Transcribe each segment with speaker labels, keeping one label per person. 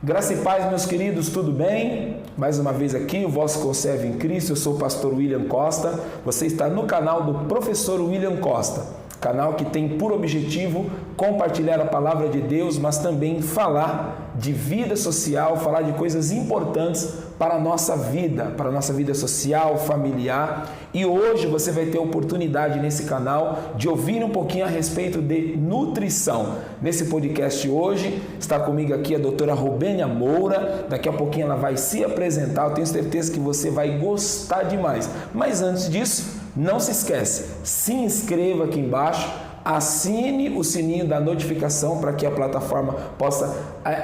Speaker 1: Graça e paz, meus queridos, tudo bem? Mais uma vez aqui, o vosso conservo em Cristo, eu sou o pastor William Costa. Você está no canal do professor William Costa, canal que tem por objetivo compartilhar a palavra de Deus, mas também falar de vida social, falar de coisas importantes para a nossa vida social, familiar. E hoje você vai ter a oportunidade nesse canal de ouvir um pouquinho a respeito de nutrição. Nesse podcast hoje está comigo aqui a doutora Rubênia Moura. Daqui a pouquinho ela vai se apresentar, eu tenho certeza que você vai gostar demais. Mas antes disso, não se esquece, se inscreva aqui embaixo, assine o sininho da notificação para que a plataforma possa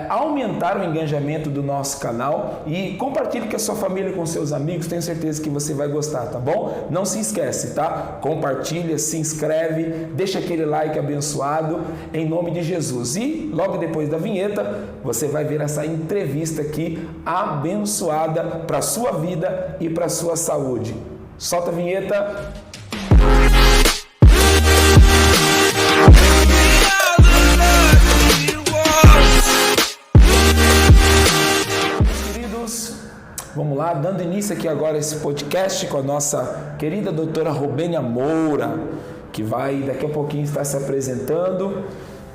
Speaker 1: aumentar o engajamento do nosso canal e compartilhe com a sua família, com seus amigos, tenho certeza que você vai gostar, tá bom? Não se esquece, tá? Compartilha, se inscreve, deixa aquele like abençoado em nome de Jesus. E logo depois da vinheta, você vai ver essa entrevista aqui abençoada para a sua vida e para a sua saúde. Solta a vinheta. Queridos, vamos lá, dando início aqui agora a esse podcast com a nossa querida doutora Rubênia Moura, que vai daqui a pouquinho estar se apresentando,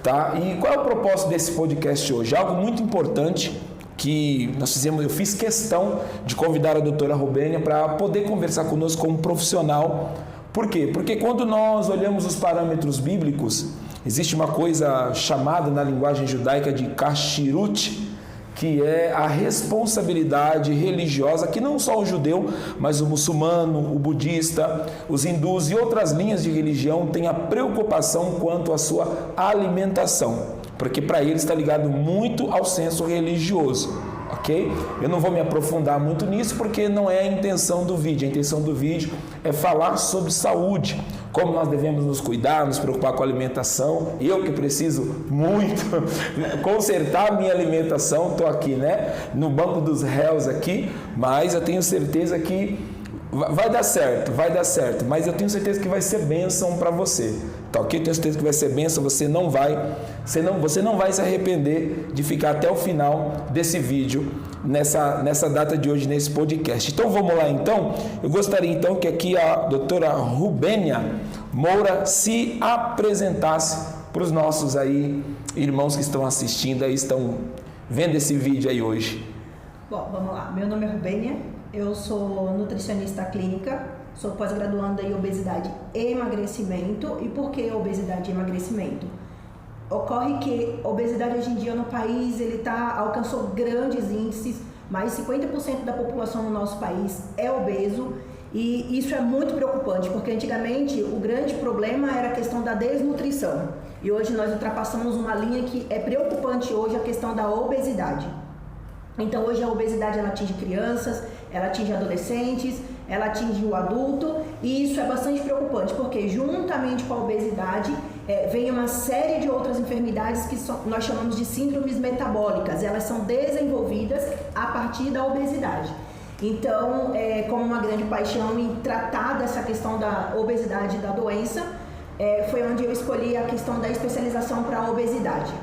Speaker 1: tá? E qual é o propósito desse podcast hoje? Algo muito importante que eu fiz questão de convidar a doutora Rubênia para poder conversar conosco como profissional. Por quê? Porque quando nós olhamos os parâmetros bíblicos, existe uma coisa chamada na linguagem judaica de kashrut, que é a responsabilidade religiosa que não só o judeu, mas o muçulmano, o budista, os hindus e outras linhas de religião têm a preocupação quanto à sua alimentação, porque para eles está ligado muito ao senso religioso, ok? Eu não vou me aprofundar muito nisso porque não é a intenção do vídeo. A intenção do vídeo é falar sobre saúde, como nós devemos nos cuidar, nos preocupar com a alimentação. Eu que preciso muito consertar a minha alimentação, estou aqui, né, no banco dos réus aqui, mas eu tenho certeza que vai dar certo, mas eu tenho certeza que vai ser bênção para você, tá ok? Eu tenho certeza que vai ser bênção, você não vai se arrepender de ficar até o final desse vídeo, nessa data de hoje, nesse podcast. Então vamos lá então, eu gostaria então que aqui a doutora Rubênia Moura se apresentasse para os nossos aí irmãos que estão assistindo, aí estão vendo esse vídeo aí hoje.
Speaker 2: Bom, vamos lá, meu nome é Rubênia, eu sou nutricionista clínica, sou pós-graduanda em obesidade e emagrecimento. E por que obesidade e emagrecimento? Ocorre que a obesidade hoje em dia no país alcançou grandes índices, mais de 50% da população no nosso país é obeso, e isso é muito preocupante, porque antigamente o grande problema era a questão da desnutrição, e hoje nós ultrapassamos uma linha que é preocupante hoje, a questão da obesidade. Então hoje a obesidade ela atinge crianças, ela atinge adolescentes, ela atinge o adulto, e isso é bastante preocupante, porque juntamente com a obesidade vem uma série de outras enfermidades que nós chamamos de síndromes metabólicas. Elas são desenvolvidas a partir da obesidade. Então, como uma grande paixão em tratar dessa questão da obesidade e da doença, foi onde eu escolhi a questão da especialização para a obesidade.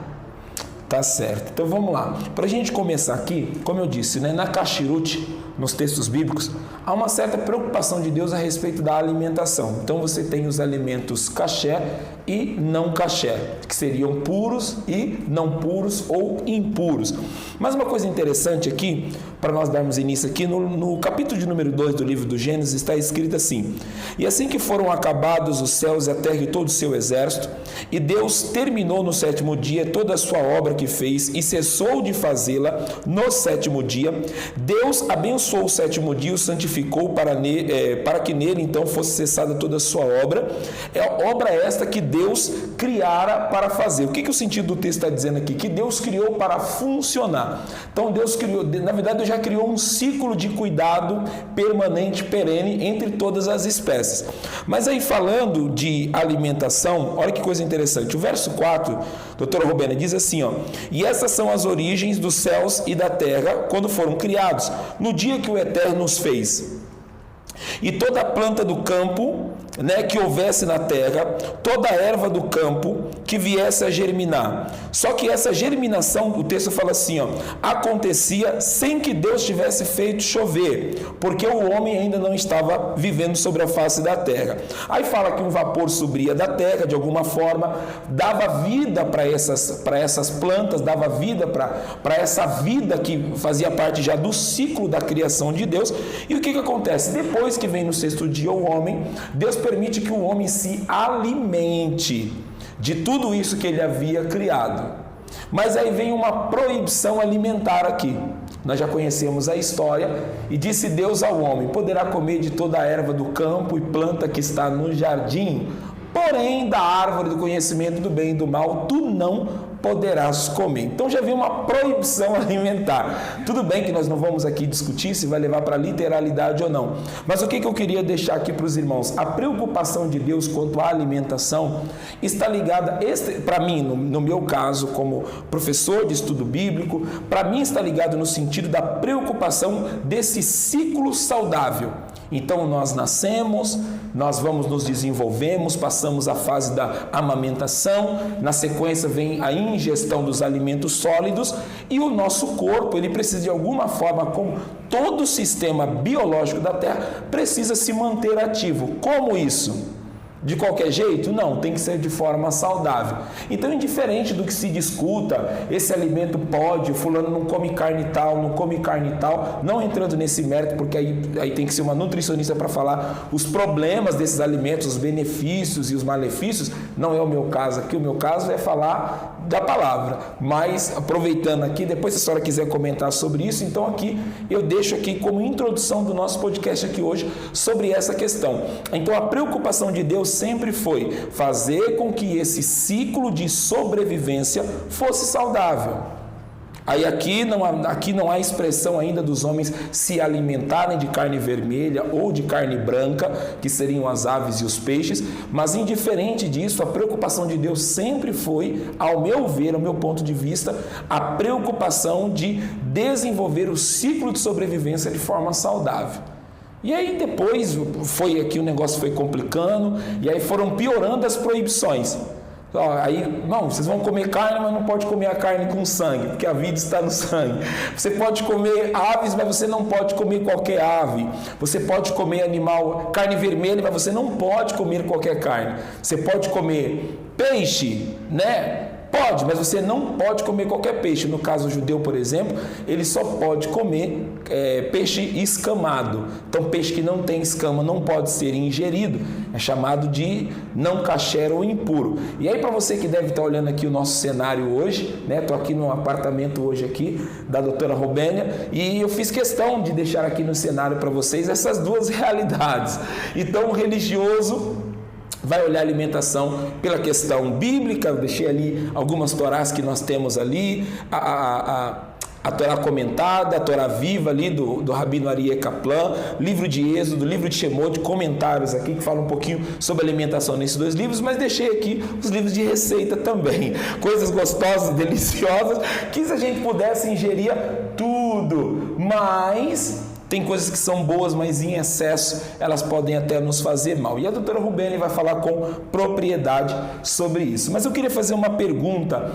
Speaker 1: Tá certo. Então vamos lá. Para a gente começar aqui, como eu disse, né, na kashrut, nos textos bíblicos, há uma certa preocupação de Deus a respeito da alimentação. Então você tem os alimentos kasher e não kasher, que seriam puros e não puros ou impuros. Mas uma coisa interessante aqui, para nós darmos início aqui, no capítulo de número 2 do livro do Gênesis, está escrito assim: e assim que foram acabados os céus e a terra e todo o seu exército, e Deus terminou no sétimo dia toda a sua obra que fez e cessou de fazê-la no sétimo dia, Deus abençoou o sétimo dia, o santificou para que nele então fosse cessada toda a sua obra. É obra esta que Deus criara para fazer. O que o sentido do texto está dizendo aqui? Que Deus criou para funcionar. Então Deus criou, na verdade Deus já criou um ciclo de cuidado permanente, perene entre todas as espécies. Mas aí falando de alimentação, olha que coisa interessante. O verso 4, doutora Rubênia, diz assim, ó: e essas são as origens dos céus e da terra quando foram criados, no dia que o Eterno os fez. E toda a planta do campo né, que houvesse na terra toda a erva do campo que viesse a germinar. Só que essa germinação, o texto fala assim, ó, acontecia sem que Deus tivesse feito chover, porque o homem ainda não estava vivendo sobre a face da terra. Aí fala que um vapor subia da terra, de alguma forma, dava vida para essas plantas, dava vida para essa vida que fazia parte já do ciclo da criação de Deus. E o que acontece? Depois que vem no sexto dia o homem, Deus permite que o homem se alimente de tudo isso que ele havia criado. Mas aí vem uma proibição alimentar aqui. Nós já conhecemos a história. E disse Deus ao homem: poderá comer de toda a erva do campo e planta que está no jardim, porém da árvore do conhecimento do bem e do mal tu não poderás comer. Então já vem uma proibição alimentar. Tudo bem que nós não vamos aqui discutir se vai levar para a literalidade ou não. Mas o que eu queria deixar aqui para os irmãos? A preocupação de Deus quanto à alimentação está ligada, para mim, no meu caso, como professor de estudo bíblico, para mim está ligado no sentido da preocupação desse ciclo saudável. Então nós nascemos, nós vamos nos desenvolvemos, passamos a fase da amamentação, na sequência vem a ingestão dos alimentos sólidos e o nosso corpo, ele precisa de alguma forma, como todo o sistema biológico da Terra, precisa se manter ativo. Como isso? De qualquer jeito? Não, tem que ser de forma saudável. Então, indiferente do que se discuta, esse alimento pode, o fulano não come carne tal, não come carne tal, não entrando nesse mérito, porque aí tem que ser uma nutricionista para falar os problemas desses alimentos, os benefícios e os malefícios. Não é o meu caso aqui, o meu caso é falar da palavra. Mas, aproveitando aqui, depois se a senhora quiser comentar sobre isso, então aqui eu deixo aqui como introdução do nosso podcast aqui hoje sobre essa questão. Então, a preocupação de Deus sempre foi fazer com que esse ciclo de sobrevivência fosse saudável. Aí aqui não há expressão ainda dos homens se alimentarem de carne vermelha ou de carne branca, que seriam as aves e os peixes, mas indiferente disso, a preocupação de Deus sempre foi, ao meu ver, ao meu ponto de vista, a preocupação de desenvolver o ciclo de sobrevivência de forma saudável. E aí depois o negócio foi complicando, e aí foram piorando as proibições. Aí, não, vocês vão comer carne, mas não pode comer a carne com sangue, porque a vida está no sangue. Você pode comer aves, mas você não pode comer qualquer ave. Você pode comer carne vermelha, mas você não pode comer qualquer carne. Você pode comer peixe, né? Pode, mas você não pode comer qualquer peixe. No caso judeu, por exemplo, ele só pode comer peixe escamado. Então, peixe que não tem escama não pode ser ingerido. É chamado de não kasher ou impuro. E aí, para você que deve estar olhando aqui o nosso cenário hoje, né? Estou aqui no apartamento hoje aqui da doutora Robênia, e eu fiz questão de deixar aqui no cenário para vocês essas duas realidades. Então, o religioso vai olhar a alimentação pela questão bíblica. Eu deixei ali algumas torás que nós temos ali, a Torá comentada, a Torá viva ali do Rabino Aryeh Kaplan, livro de Êxodo, livro de Shemot, comentários aqui que falam um pouquinho sobre alimentação nesses dois livros, mas deixei aqui os livros de receita também, coisas gostosas, deliciosas, que se a gente pudesse ingeria tudo, mas tem coisas que são boas, mas em excesso elas podem até nos fazer mal. E a doutora Robênia vai falar com propriedade sobre isso. Mas eu queria fazer uma pergunta.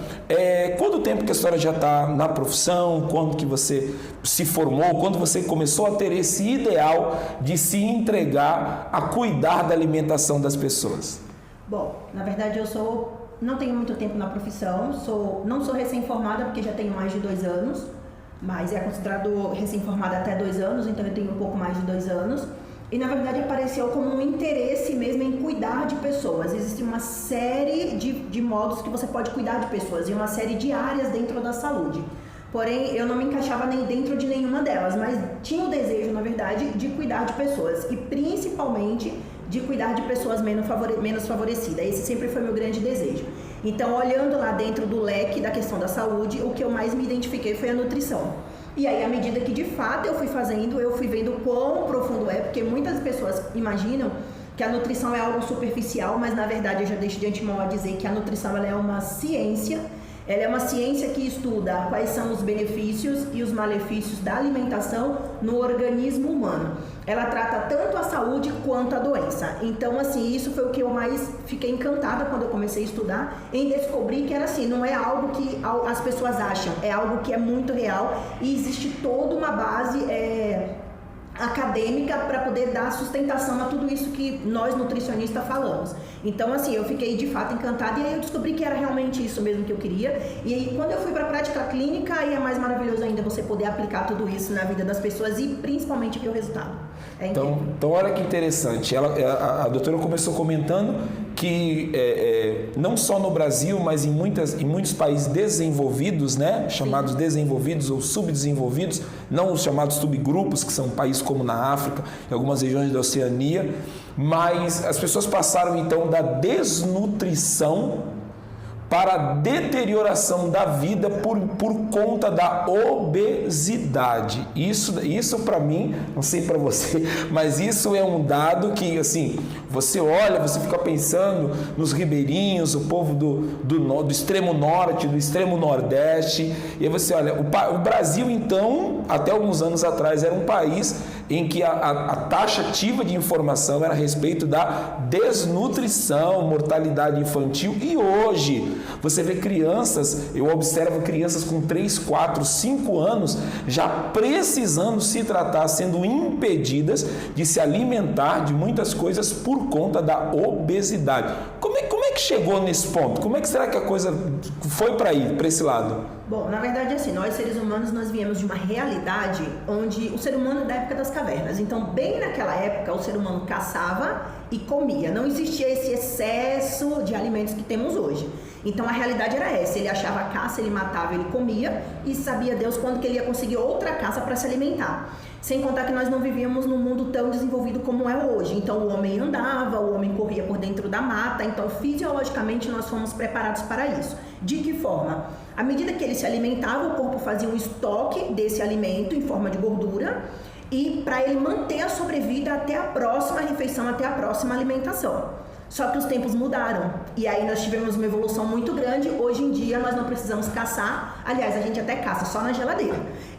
Speaker 1: Quanto tempo que a senhora já está na profissão? Quando que você se formou? Quando você começou a ter esse ideal de se entregar a cuidar da alimentação das pessoas?
Speaker 2: Bom, na verdade não tenho muito tempo na profissão. Não sou recém-formada porque já tenho mais de 2 anos. Mas é considerado recém-formada até 2 anos, então eu tenho um pouco mais de 2 anos. E na verdade apareceu como um interesse mesmo em cuidar de pessoas. Existe uma série de modos que você pode cuidar de pessoas e uma série de áreas dentro da saúde. Porém, eu não me encaixava nem dentro de nenhuma delas, mas tinha o desejo, na verdade, de cuidar de pessoas. E principalmente de cuidar de pessoas menos favorecidas. Esse sempre foi meu grande desejo. Então, olhando lá dentro do leque da questão da saúde, o que eu mais me identifiquei foi a nutrição. E aí, à medida que de fato eu fui fazendo, eu fui vendo quão profundo é, porque muitas pessoas imaginam que a nutrição é algo superficial, mas na verdade eu já deixo de antemão a dizer que a nutrição ela é uma ciência. Ela é uma ciência que estuda quais são os benefícios e os malefícios da alimentação no organismo humano. ela trata tanto a saúde quanto a doença. Então, assim, isso foi o que eu mais fiquei encantada quando eu comecei a estudar, em descobrir que era assim, não é algo que as pessoas acham, é algo que é muito real e existe toda uma base acadêmica para poder dar sustentação a tudo isso que nós nutricionistas falamos. Então, assim, eu fiquei de fato encantada e aí eu descobri que era realmente isso mesmo que eu queria. E aí, quando eu fui para a prática clínica, aí é mais maravilhoso ainda você poder aplicar tudo isso na vida das pessoas e principalmente ver o resultado.
Speaker 1: Então, olha que interessante. A doutora começou comentando que não só no Brasil, mas em muitos países desenvolvidos, né, chamados desenvolvidos ou subdesenvolvidos, não os chamados subgrupos, que são países como na África, em algumas regiões da Oceania, mas as pessoas passaram então da desnutrição para a deterioração da vida por conta da obesidade. Isso para mim, não sei para você, mas isso é um dado que, assim, você olha, você fica pensando nos ribeirinhos, o povo do extremo norte, do extremo nordeste, e aí você olha, o Brasil, então, até alguns anos atrás, era um país em que a taxa ativa de informação era a respeito da desnutrição, mortalidade infantil, e hoje você vê crianças, eu observo crianças com 3, 4, 5 anos já precisando se tratar, sendo impedidas de se alimentar de muitas coisas por conta da obesidade. Como é que chegou nesse ponto? Como é que será que a coisa foi para esse lado?
Speaker 2: Bom, na verdade, assim, nós seres humanos, nós viemos de uma realidade onde o ser humano é da época das cavernas. Então, bem naquela época, o ser humano caçava e comia. Não existia esse excesso de alimentos que temos hoje. Então, a realidade era essa. Ele achava a caça, ele matava, ele comia e sabia Deus quando que ele ia conseguir outra caça para se alimentar. Sem contar que nós não vivíamos num mundo tão desenvolvido como é hoje. Então, o homem andava, o homem corria por dentro da mata. Então, fisiologicamente, nós fomos preparados para isso. De que forma? À medida que ele se alimentava, o corpo fazia um estoque desse alimento em forma de gordura e para ele manter a sobrevida até a próxima refeição, até a próxima alimentação. Só que os tempos mudaram e aí nós tivemos uma evolução muito grande. Hoje em dia nós não precisamos caçar, aliás, a gente até caça só na geladeira.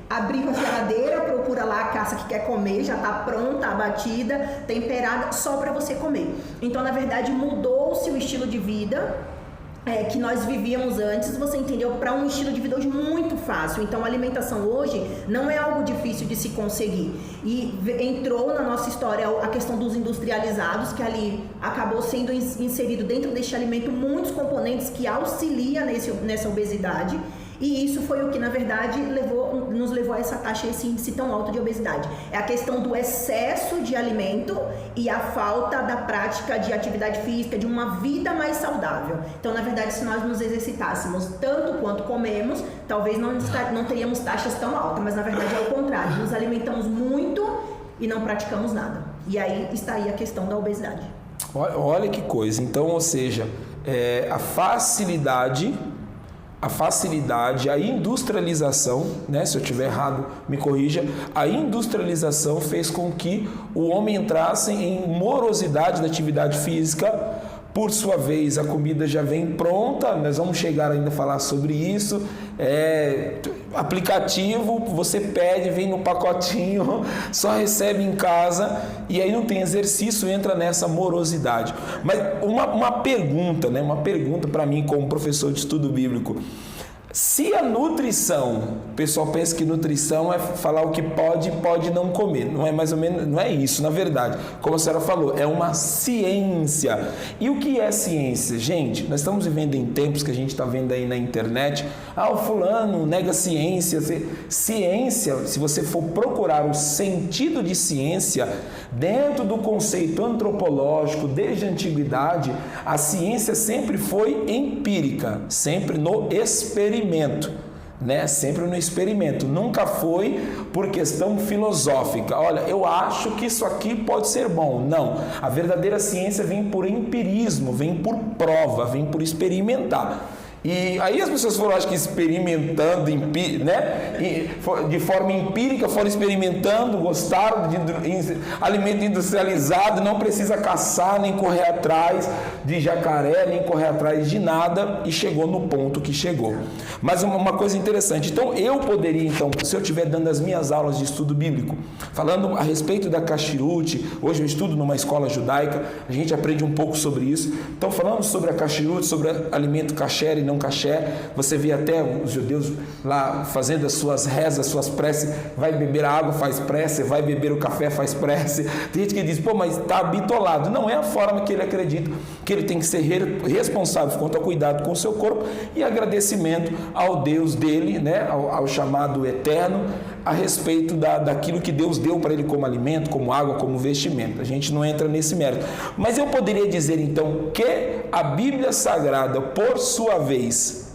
Speaker 2: Abriu a geladeira, procura lá a caça que quer comer, já está pronta, abatida, temperada, só para você comer. Então, na verdade, mudou-se o estilo de vida que nós vivíamos antes, você entendeu, para um estilo de vida hoje muito fácil. Então, a alimentação hoje não é algo difícil de se conseguir. E entrou na nossa história a questão dos industrializados, que ali acabou sendo inserido dentro deste alimento muitos componentes que auxiliam nessa obesidade. E isso foi o que, na verdade, nos levou a essa taxa, esse índice tão alto de obesidade. É a questão do excesso de alimento e a falta da prática de atividade física, de uma vida mais saudável. Então, na verdade, se nós nos exercitássemos tanto quanto comemos, talvez não teríamos taxas tão altas, mas na verdade é o contrário. Nos alimentamos muito e não praticamos nada. E aí está aí a questão da obesidade.
Speaker 1: Olha que coisa. Então, ou seja, a facilidade, a industrialização, né, se eu estiver errado, me corrija, a industrialização fez com que o homem entrasse em morosidade da atividade física. Por sua vez, a comida já vem pronta, nós vamos chegar ainda a falar sobre isso. Aplicativo, você pede, vem no pacotinho, só recebe em casa e aí não tem exercício, entra nessa morosidade. Mas uma pergunta, né? Uma pergunta para mim como professor de estudo bíblico. Se a nutrição, o pessoal pensa que nutrição é falar o que pode e pode não comer, não é mais ou menos, não é isso, na verdade, como a senhora falou, é uma ciência. E o que é ciência? Gente, nós estamos vivendo em tempos que a gente está vendo aí na internet, o fulano nega ciência. Ciência, se você for procurar o sentido de ciência, dentro do conceito antropológico, desde a antiguidade, a ciência sempre foi empírica, sempre no experimento. Né? Sempre no experimento, nunca foi por questão filosófica. Olha, eu acho que isso aqui pode ser bom. Não, a verdadeira ciência vem por empirismo, vem por prova, vem por experimentar. E aí as pessoas foram, acho que, experimentando, né? De forma empírica, foram experimentando, gostaram de alimento industrializado, não precisa caçar, nem correr atrás de jacaré, nem correr atrás de nada, e chegou no ponto que chegou. Mas uma coisa interessante, então eu poderia, se eu estiver dando as minhas aulas de estudo bíblico, falando a respeito da Kashrut, hoje eu estudo numa escola judaica, a gente aprende um pouco sobre isso, então falando sobre a Kashrut, sobre alimento kasher e não kasher, você vê até os judeus lá fazendo as suas rezas, as suas preces, vai beber a água, faz prece, vai beber o café, faz prece. Tem gente que diz, mas está bitolado. Não é a forma que ele acredita, que ele tem que ser responsável quanto ao cuidado com o seu corpo e agradecimento ao Deus dele, né, ao chamado eterno, a respeito daquilo que Deus deu para ele como alimento, como água, como vestimento. A gente não entra nesse mérito. Mas eu poderia dizer então que a Bíblia Sagrada, por sua vez,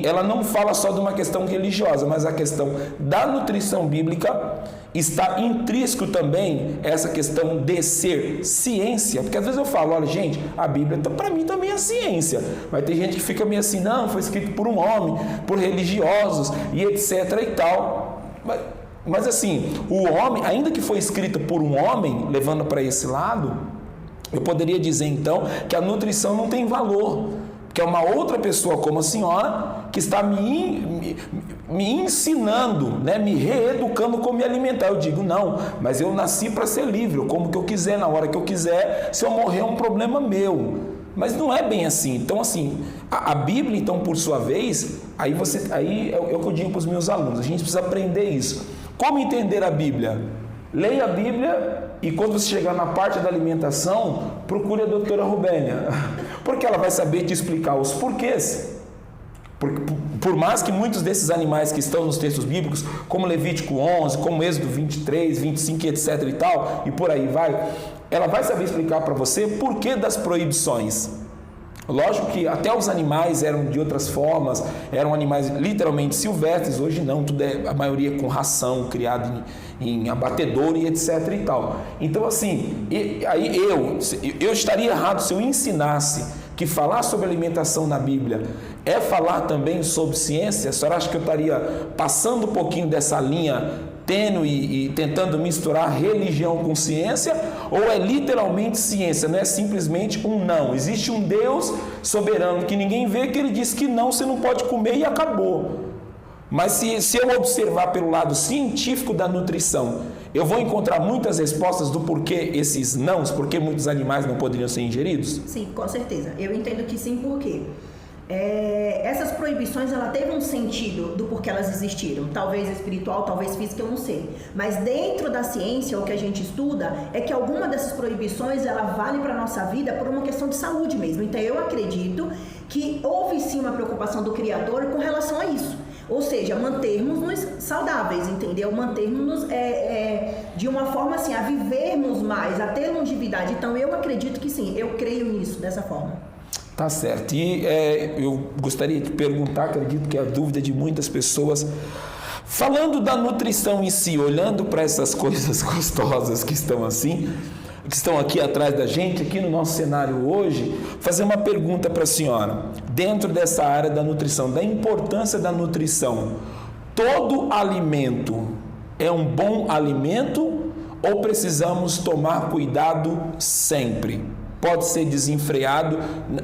Speaker 1: ela não fala só de uma questão religiosa, mas a questão da nutrição bíblica está intrínseco também essa questão de ser ciência, porque às vezes eu falo, olha gente, a Bíblia para mim também é ciência, vai ter gente que fica meio assim, não, foi escrito por um homem, por religiosos e etc e tal, mas assim, o homem, ainda que foi escrito por um homem, levando para esse lado, eu poderia dizer então que a nutrição não tem valor, que é uma outra pessoa como a senhora que está me ensinando, né, me reeducando como me alimentar. Eu digo, não, mas eu nasci para ser livre, eu como o que eu quiser, na hora que eu quiser, se eu morrer é um problema meu. Mas não é bem assim. Então, assim, a Bíblia, então, por sua vez, aí é o que eu digo para os meus alunos, a gente precisa aprender isso. Como entender a Bíblia? Leia a Bíblia e quando você chegar na parte da alimentação, procure a doutora Rubênia, porque ela vai saber te explicar os porquês. Por mais que muitos desses animais que estão nos textos bíblicos, como Levítico 11, como Êxodo 23, 25, etc. e tal, e por aí vai, ela vai saber explicar para você por que das proibições. Lógico que até os animais eram de outras formas, eram animais literalmente silvestres, hoje não, tudo a maioria com ração, criado em abatedouro e etc e tal. Então assim, aí eu estaria errado se eu ensinasse que falar sobre alimentação na Bíblia é falar também sobre ciência. A senhora acha que eu estaria passando um pouquinho dessa linha tênue e tentando misturar religião com ciência, ou é literalmente ciência, não é simplesmente um não? Existe um Deus soberano que ninguém vê, que ele diz que não, você não pode comer e acabou. Mas se eu observar pelo lado científico da nutrição, eu vou encontrar muitas respostas do porquê esses nãos, porque muitos animais não poderiam ser ingeridos?
Speaker 2: Sim, com certeza. Eu entendo que sim, por quê? Essas proibições, ela teve um sentido do porquê elas existiram, talvez espiritual, talvez física, eu não sei, mas dentro da ciência, o que a gente estuda é que alguma dessas proibições, ela vale para a nossa vida por uma questão de saúde mesmo. Então eu acredito que houve sim uma preocupação do Criador com relação a isso, ou seja, mantermos-nos saudáveis, entendeu? Mantermos-nos de uma forma assim, a vivermos mais, a ter longevidade. Então eu acredito que sim, eu creio nisso, dessa forma.
Speaker 1: Tá certo. E eu gostaria de perguntar, acredito que é a dúvida de muitas pessoas, falando da nutrição em si, olhando para essas coisas gostosas que estão assim, que estão aqui atrás da gente, aqui no nosso cenário hoje, fazer uma pergunta para a senhora, dentro dessa área da nutrição, da importância da nutrição. Todo alimento é um bom alimento ou precisamos tomar cuidado sempre? Pode ser desenfreado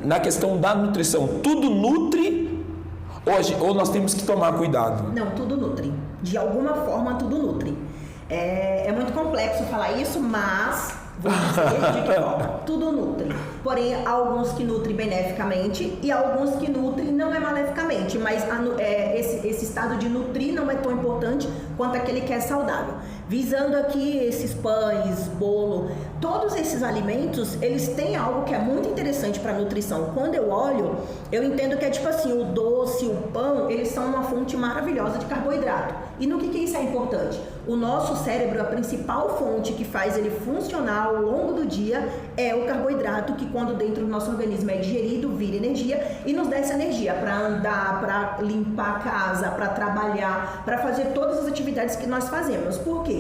Speaker 1: na questão da nutrição. Tudo nutre ou nós temos que tomar cuidado?
Speaker 2: Não, tudo nutre. De alguma forma, tudo nutre. É muito complexo falar isso, mas vou dizer de que forma. Tudo nutre. Porém, há alguns que nutrem beneficamente e há alguns que nutrem não é maleficamente, mas esse estado de nutrir não é tão importante quanto aquele que é saudável. Visando aqui esses pães, bolo, todos esses alimentos, eles têm algo que é muito interessante para a nutrição. Quando eu olho, eu entendo que é tipo assim, o doce, o pão, eles são uma fonte maravilhosa de carboidrato. E no que isso é importante? O nosso cérebro, a principal fonte que faz ele funcionar ao longo do dia é o carboidrato, que quando dentro do nosso organismo é digerido, vira energia e nos dá essa energia para andar, para limpar a casa, para trabalhar, para fazer todas as atividades que nós fazemos. Por quê?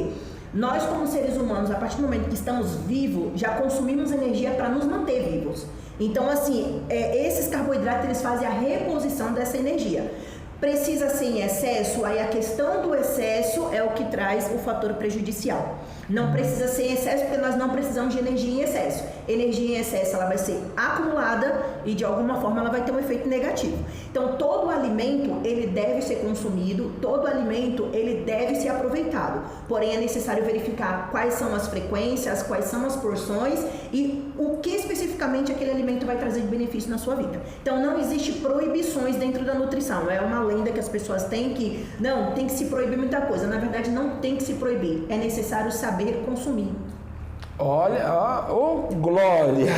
Speaker 2: Nós, como seres humanos, a partir do momento que estamos vivos, já consumimos energia para nos manter vivos. Então, assim, esses carboidratos, eles fazem a reposição dessa energia. Precisa ser em excesso, aí a questão do excesso é o que traz o fator prejudicial. Não precisa ser em excesso, porque nós não precisamos de energia em excesso. Energia em excesso, ela vai ser acumulada e de alguma forma ela vai ter um efeito negativo. Então, todo alimento, ele deve ser consumido, todo alimento, ele deve ser aproveitado. Porém, é necessário verificar quais são as frequências, quais são as porções e o que especificamente aquele alimento vai trazer de benefício na sua vida. Então, não existe proibições dentro da nutrição. É uma lenda que as pessoas têm que, não, tem que se proibir muita coisa. Na verdade, não tem que se proibir. É necessário saber consumir.
Speaker 1: Olha, glória!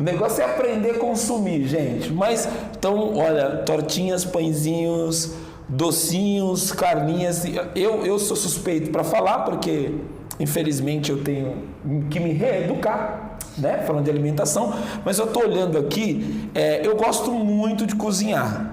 Speaker 1: O negócio é aprender a consumir, gente. Mas, então, olha, tortinhas, pãezinhos, docinhos, carninhas. Eu sou suspeito para falar, porque, infelizmente, eu tenho que me reeducar, né? Falando de alimentação. Mas eu tô olhando aqui, eu gosto muito de cozinhar.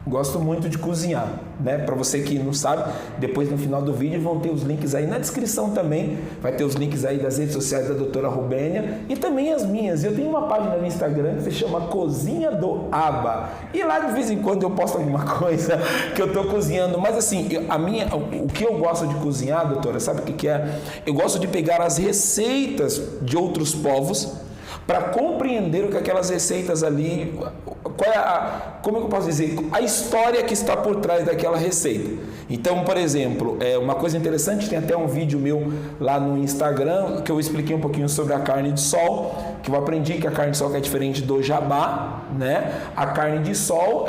Speaker 1: Gosto muito de cozinhar, né? Para você que não sabe, depois no final do vídeo vão ter os links aí na descrição também. Vai ter os links aí das redes sociais da doutora Robênia e também as minhas. Eu tenho uma página no Instagram que se chama Cozinha do Aba. E lá de vez em quando eu posto alguma coisa que eu tô cozinhando. Mas assim, o que eu gosto de cozinhar, doutora, sabe o que é? Eu gosto de pegar as receitas de outros povos para compreender o que aquelas receitas ali, como é que eu posso dizer, a história que está por trás daquela receita. Então, por exemplo, uma coisa interessante, tem até um vídeo meu lá no Instagram, que eu expliquei um pouquinho sobre a carne de sol, que eu aprendi que a carne de sol é diferente do jabá, né? A carne de sol,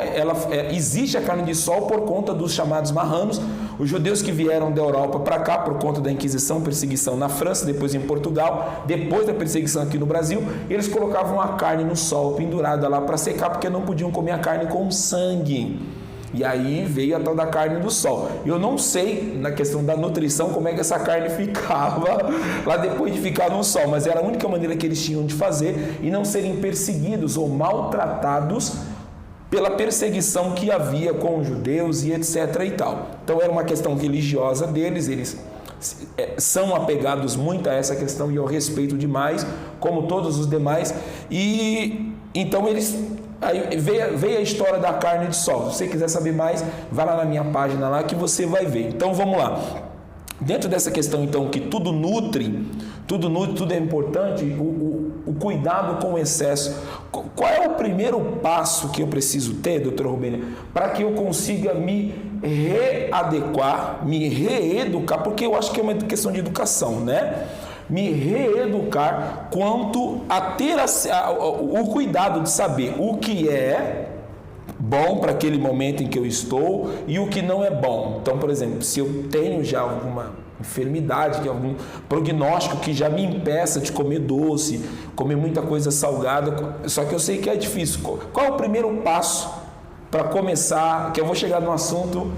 Speaker 1: existe a carne de sol por conta dos chamados marranos, os judeus que vieram da Europa para cá por conta da Inquisição, perseguição na França, depois em Portugal, depois da perseguição aqui no Brasil, eles colocavam a carne no sol, pendurada lá para secar, porque não podiam comer a carne com sangue. E aí veio a tal da carne do sol. Eu não sei, na questão da nutrição, como é que essa carne ficava lá depois de ficar no sol, mas era a única maneira que eles tinham de fazer e não serem perseguidos ou maltratados pela perseguição que havia com os judeus e etc. e tal. Então era uma questão religiosa deles, eles são apegados muito a essa questão e eu respeito demais, como todos os demais. E então eles... Aí veio a história da carne de sol. Se você quiser saber mais, vai lá na minha página lá que você vai ver. Então vamos lá. Dentro dessa questão então que tudo nutre, tudo é importante, o cuidado com o excesso. Qual é o primeiro passo que eu preciso ter, doutora Robênia, para que eu consiga me readequar, me reeducar, porque eu acho que é uma questão de educação, né? Me reeducar quanto a ter o cuidado de saber o que é bom para aquele momento em que eu estou e o que não é bom. Então, por exemplo, se eu tenho já alguma enfermidade, algum prognóstico que já me impeça de comer doce, comer muita coisa salgada, só que eu sei que é difícil. Qual é o primeiro passo para começar, que eu vou chegar num assunto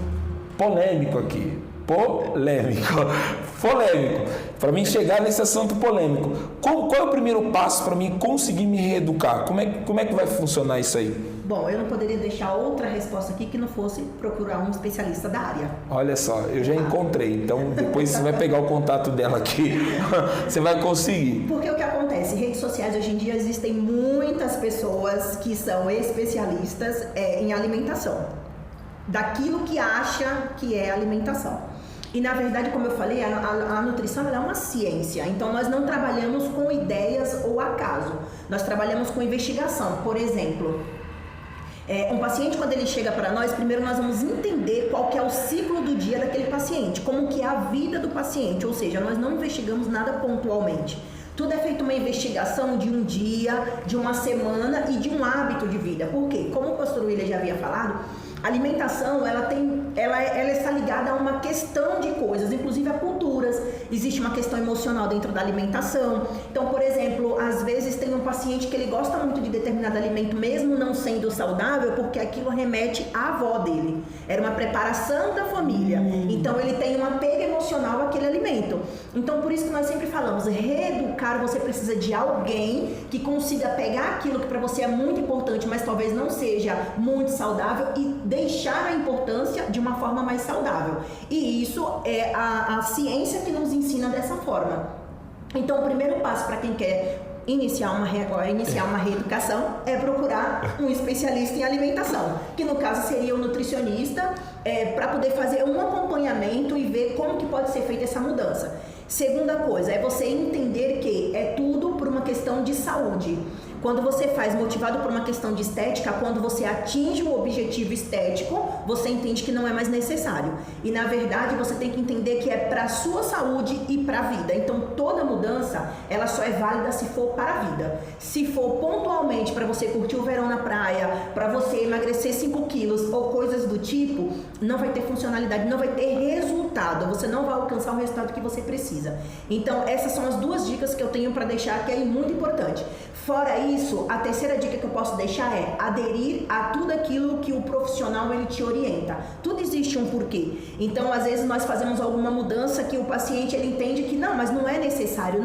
Speaker 1: polêmico aqui. Polêmico. Para mim chegar nesse assunto polêmico. Qual é o primeiro passo para mim conseguir me reeducar? Como é que vai funcionar isso aí?
Speaker 2: Bom, eu não poderia deixar outra resposta aqui que não fosse procurar um especialista da área.
Speaker 1: Olha só, eu já encontrei. Então depois você vai pegar o contato dela aqui. Você vai conseguir.
Speaker 2: Porque o que acontece? Redes sociais hoje em dia existem muitas pessoas que são especialistas em alimentação. Daquilo que acha que é alimentação. E na verdade, como eu falei, a nutrição ela é uma ciência. Então nós não trabalhamos com ideias ou acaso. Nós trabalhamos com investigação. Por exemplo, um paciente, quando ele chega para nós, primeiro nós vamos entender qual que é o ciclo do dia daquele paciente, como que é a vida do paciente. Ou seja, nós não investigamos nada pontualmente. Tudo é feito uma investigação de um dia, de uma semana e de um hábito de vida. Por quê? Como o pastor William já havia falado, a alimentação ela está ligada a uma questão de coisas, inclusive a culturas. Existe uma questão emocional dentro da alimentação. Então, por exemplo, às vezes tem um paciente que ele gosta muito de determinado alimento, mesmo não sendo saudável, porque aquilo remete à avó dele. Era uma preparação da família. Então, ele tem um apego emocional àquele alimento. Então, por isso que nós sempre falamos, reeducar, você precisa de alguém que consiga pegar aquilo que para você é muito importante, mas talvez não seja muito saudável e deixar a importância de uma forma mais saudável. E isso é a ciência que nos ensina dessa forma. Então, o primeiro passo para quem quer iniciar uma reeducação é procurar um especialista em alimentação, que no caso seria o nutricionista, para poder fazer um acompanhamento e ver como que pode ser feita essa mudança. Segunda coisa, é você entender que é tudo por uma questão de saúde. Quando você faz motivado por uma questão de estética, quando você atinge o objetivo estético, você entende que não é mais necessário. E na verdade você tem que entender que é para a sua saúde e para a vida. Então toda mudança, ela só é válida se for para a vida. Se for pontualmente para você curtir o verão na praia, para você emagrecer 5 quilos ou coisas do tipo, não vai ter funcionalidade, não vai ter resultado. Você não vai alcançar o resultado que você precisa. Então essas são as duas dicas que eu tenho para deixar, que é muito importante. Fora isso, a terceira dica que eu posso deixar é aderir a tudo aquilo que o profissional ele te orienta. Tudo existe um porquê. Então, às vezes nós fazemos alguma mudança que o paciente ele entende que não, mas não é necessário,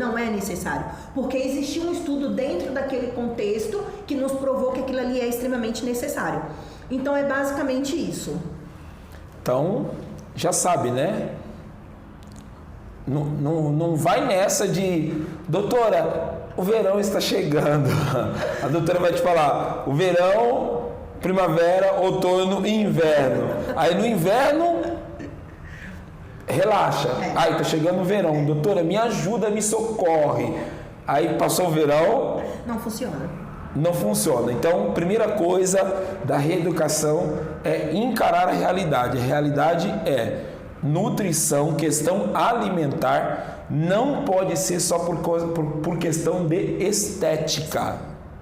Speaker 2: porque existiu um estudo dentro daquele contexto que nos provou que aquilo ali é extremamente necessário. Então, é basicamente isso.
Speaker 1: Então, já sabe, né? Não vai nessa de, doutora, o verão está chegando. A doutora vai te falar, o verão, primavera, outono e inverno. Aí no inverno, relaxa. Aí tá chegando o verão, doutora, me ajuda, me socorre. Aí passou o verão. Não funciona. Então, primeira coisa da reeducação é encarar a realidade. A realidade é nutrição, questão alimentar, não pode ser só por questão de estética.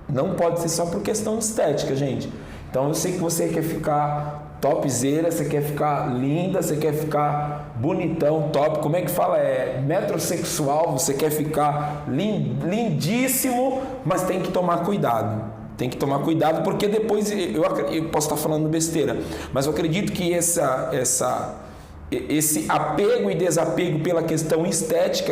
Speaker 1: Não pode ser só por questão de estética, gente. Então eu sei que você quer ficar topzera, você quer ficar linda, você quer ficar bonitão, top. Como é que fala? É metrosexual, você quer ficar lindíssimo, mas tem que tomar cuidado. Tem que tomar cuidado, porque depois eu posso estar falando besteira, mas eu acredito que esse apego e desapego pela questão estética,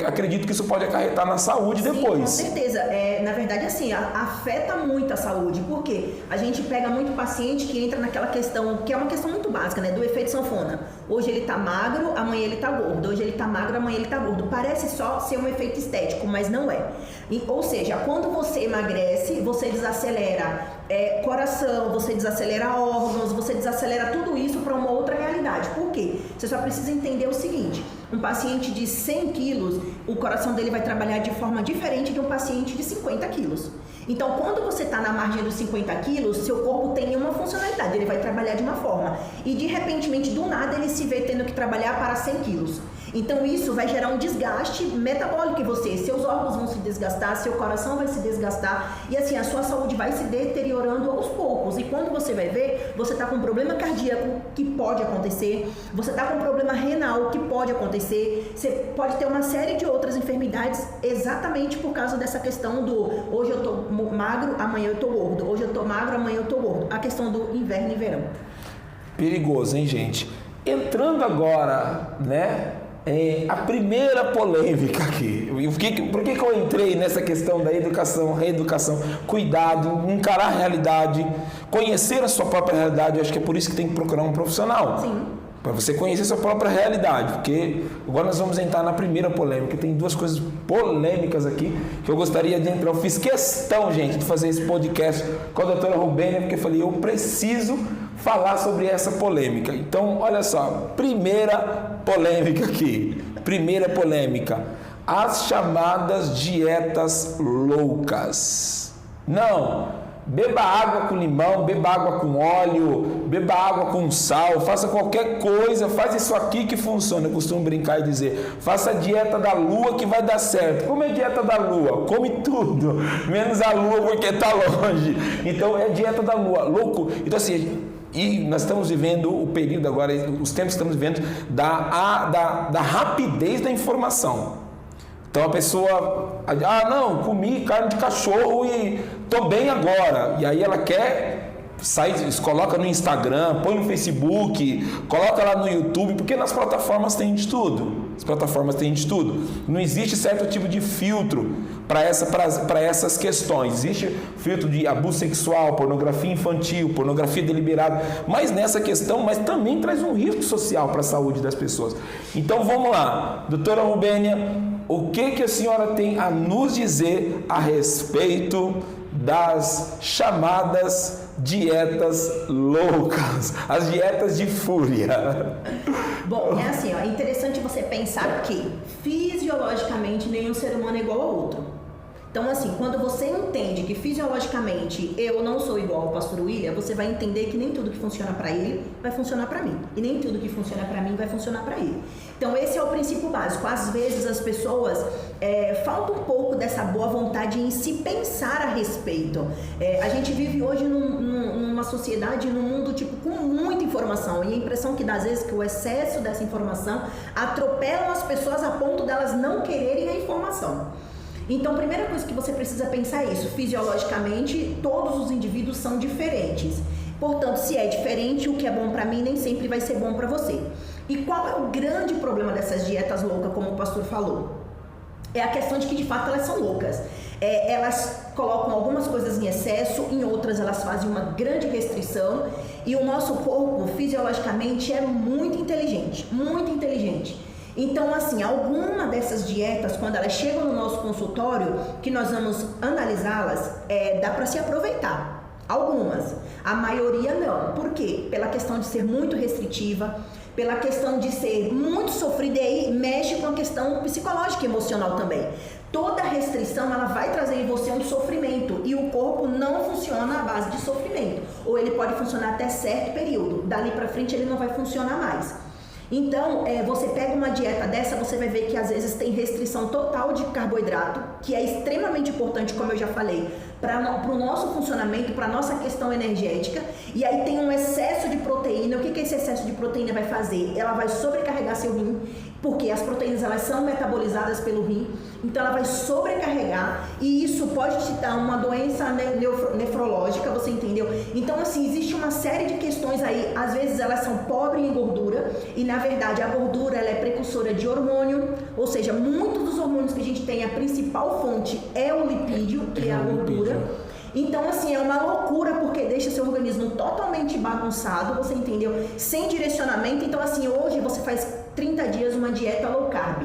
Speaker 1: acredito que isso pode acarretar na saúde depois.
Speaker 2: Sim, com certeza. Na verdade, assim, afeta muito a saúde, porque a gente pega muito paciente que entra naquela questão, que é uma questão muito básica, né, do efeito sanfona. Hoje ele tá magro, amanhã ele tá gordo. Hoje ele tá magro, amanhã ele tá gordo. Parece só ser um efeito estético, mas não é. Ou seja, quando você emagrece, você desacelera coração, você desacelera órgãos, você desacelera tudo isso para uma outra realidade. Por quê? Você só precisa entender o seguinte: um paciente de 100 quilos, o coração dele vai trabalhar de forma diferente de um paciente de 50 quilos. Então, quando você está na margem dos 50 quilos, seu corpo tem uma funcionalidade, ele vai trabalhar de uma forma. E, de repentemente, do nada, ele se vê tendo que trabalhar para 100 quilos. Então, isso vai gerar um desgaste metabólico em você. Seus órgãos vão se desgastar, seu coração vai se desgastar e, assim, a sua saúde vai se deteriorando aos poucos. E quando você vai ver, você está com um problema cardíaco, que pode acontecer. Você está com um problema renal, que pode acontecer. Você pode ter uma série de outras enfermidades exatamente por causa dessa questão do hoje eu estou magro, amanhã eu estou gordo. Hoje eu estou magro, amanhã eu estou gordo. A questão do inverno e verão. Perigoso, hein, gente?
Speaker 1: Entrando agora, né? A primeira polêmica aqui. Por que eu entrei nessa questão da educação, reeducação? Cuidado, encarar a realidade, conhecer a sua própria realidade. Eu acho que é por isso que tem que procurar um profissional.
Speaker 2: Sim.
Speaker 1: Para você conhecer a sua própria realidade. Porque agora nós vamos entrar na primeira polêmica. Tem duas coisas polêmicas aqui que eu gostaria de entrar. Eu fiz questão, gente, de fazer esse podcast com a doutora Robênia, porque eu falei, eu preciso falar sobre essa polêmica. Então, olha só, primeira polêmica aqui. Primeira polêmica. As chamadas dietas loucas. Não. Beba água com limão, beba água com óleo, beba água com sal, faça qualquer coisa, faz isso aqui que funciona. Eu costumo brincar e dizer, faça a dieta da lua que vai dar certo. Como é a dieta da lua? Come tudo, menos a lua porque está longe. Então é a dieta da lua, louco. Então assim, e nós estamos vivendo o período agora, os tempos que estamos vivendo da rapidez da informação. Então a pessoa, não, comi carne de cachorro e tô bem agora. E aí ela quer coloca no Instagram, põe no Facebook, coloca lá no YouTube, porque nas plataformas tem de tudo. As plataformas têm de tudo. Não existe certo tipo de filtro para essas questões. Existe filtro de abuso sexual, pornografia infantil, pornografia deliberada, mas nessa questão, mas também traz um risco social para a saúde das pessoas. Então vamos lá, doutora Rubênia, o que a senhora tem a nos dizer a respeito das chamadas dietas loucas, as dietas de fúria?
Speaker 2: Bom, é assim, ó, é interessante você pensar que fisiologicamente nenhum ser humano é igual ao outro. Então, assim, quando você entende que fisiologicamente eu não sou igual ao pastor William, você vai entender que nem tudo que funciona para ele vai funcionar para mim. E nem tudo que funciona para mim vai funcionar para ele. Então, esse é o princípio básico. Às vezes as pessoas falta um pouco dessa boa vontade em se pensar a respeito. A gente vive hoje numa sociedade, num mundo tipo, com muita informação. E a impressão que dá às vezes que o excesso dessa informação atropela as pessoas a ponto delas não quererem a informação. Então, a primeira coisa que você precisa pensar é isso. Fisiologicamente, todos os indivíduos são diferentes. Portanto, se é diferente, o que é bom para mim nem sempre vai ser bom para você. E qual é o grande problema dessas dietas loucas, como o pastor falou? É a questão de que, de fato, elas são loucas. Elas colocam algumas coisas em excesso, em outras elas fazem uma grande restrição. E o nosso corpo, fisiologicamente, é muito inteligente, muito inteligente. Então, assim, alguma dessas dietas, quando elas chegam no nosso consultório, que nós vamos analisá-las, dá para se aproveitar. Algumas. A maioria não. Por quê? Pela questão de ser muito restritiva, pela questão de ser muito sofrida, e aí mexe com a questão psicológica e emocional também. Toda restrição, ela vai trazer em você um sofrimento, e o corpo não funciona à base de sofrimento. Ou ele pode funcionar até certo período, dali para frente ele não vai funcionar mais. Então, você pega uma dieta dessa, você vai ver que às vezes tem restrição total de carboidrato, que é extremamente importante, como eu já falei, para o nosso funcionamento, para a nossa questão energética. E aí tem um excesso de proteína. O que esse excesso de proteína vai fazer? Ela vai sobrecarregar seu rim, porque as proteínas elas são metabolizadas pelo rim, então ela vai sobrecarregar e isso pode te dar uma doença nefrológica, você entendeu? Então, assim, existe uma série de questões aí, às vezes elas são pobres em gordura e, na verdade, a gordura ela é precursora de hormônio, ou seja, muitos dos hormônios que a gente tem, a principal fonte é o lipídio, que é a gordura. Então, assim, é uma loucura porque deixa seu organismo totalmente bagunçado, você entendeu? Sem direcionamento. Então, assim, hoje você faz 30 dias uma dieta low carb.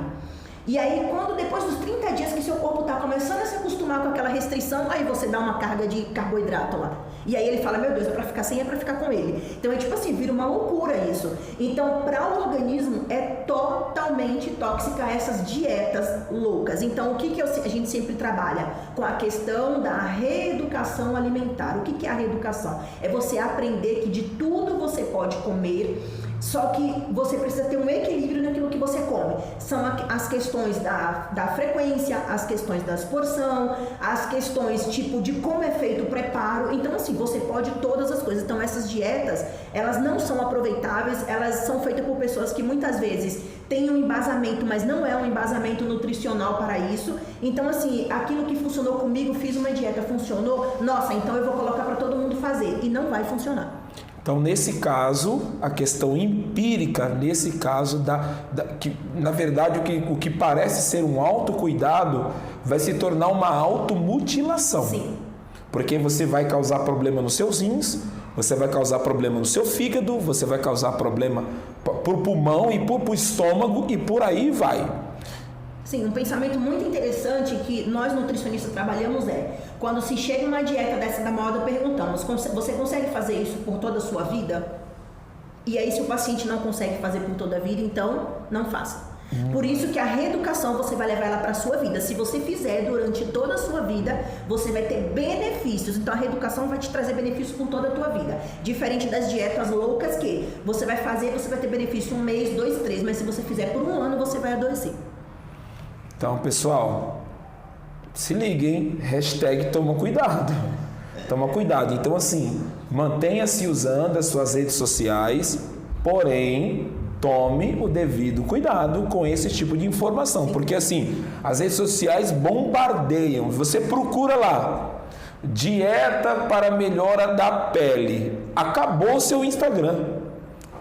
Speaker 2: E aí, quando depois dos 30 dias que seu corpo está começando a se acostumar com aquela restrição, aí você dá uma carga de carboidrato lá. E aí ele fala, meu Deus, é pra ficar sem, é pra ficar com ele. Então é tipo assim, vira uma loucura isso. Então, para o organismo é totalmente tóxica essas dietas loucas. Então, o que a gente sempre trabalha? Com a questão da reeducação alimentar. O que é a reeducação? É você aprender que de tudo você pode comer, só que você precisa ter um equilíbrio naquilo que você come. São as questões da frequência, as questões das porção, as questões tipo de como é feito o preparo. Então, assim, você pode todas as coisas. Então, essas dietas, elas não são aproveitáveis, elas são feitas por pessoas que muitas vezes têm um embasamento, mas não é um embasamento nutricional para isso. Então, assim, aquilo que funcionou comigo, fiz uma dieta, funcionou, nossa, então eu vou colocar para todo mundo fazer. E não vai funcionar.
Speaker 1: Então, nesse caso, a questão empírica, nesse caso, que, na verdade, o que parece ser um autocuidado vai se tornar uma automutilação.
Speaker 2: Sim.
Speaker 1: Porque você vai causar problema nos seus rins, você vai causar problema no seu fígado, você vai causar problema para o pulmão e para o estômago e por aí vai.
Speaker 2: Sim, um pensamento muito interessante que nós nutricionistas trabalhamos quando se chega uma dieta dessa da moda, perguntamos, você consegue fazer isso por toda a sua vida? E aí se o paciente não consegue fazer por toda a vida, então não faça. Por isso que a reeducação você vai levar ela para a sua vida. Se você fizer durante toda a sua vida, você vai ter benefícios. Então a reeducação vai te trazer benefícios com toda a tua vida. Diferente das dietas loucas que você vai fazer, você vai ter benefício 1 mês, 2, 3, mas se você fizer por 1 ano, você vai adoecer.
Speaker 1: Então, pessoal, se liguem, #toma cuidado. Toma cuidado. Então, assim, mantenha-se usando as suas redes sociais, porém, tome o devido cuidado com esse tipo de informação. Porque, assim, as redes sociais bombardeiam. Você procura lá. dieta para melhora da pele. Acabou o seu Instagram,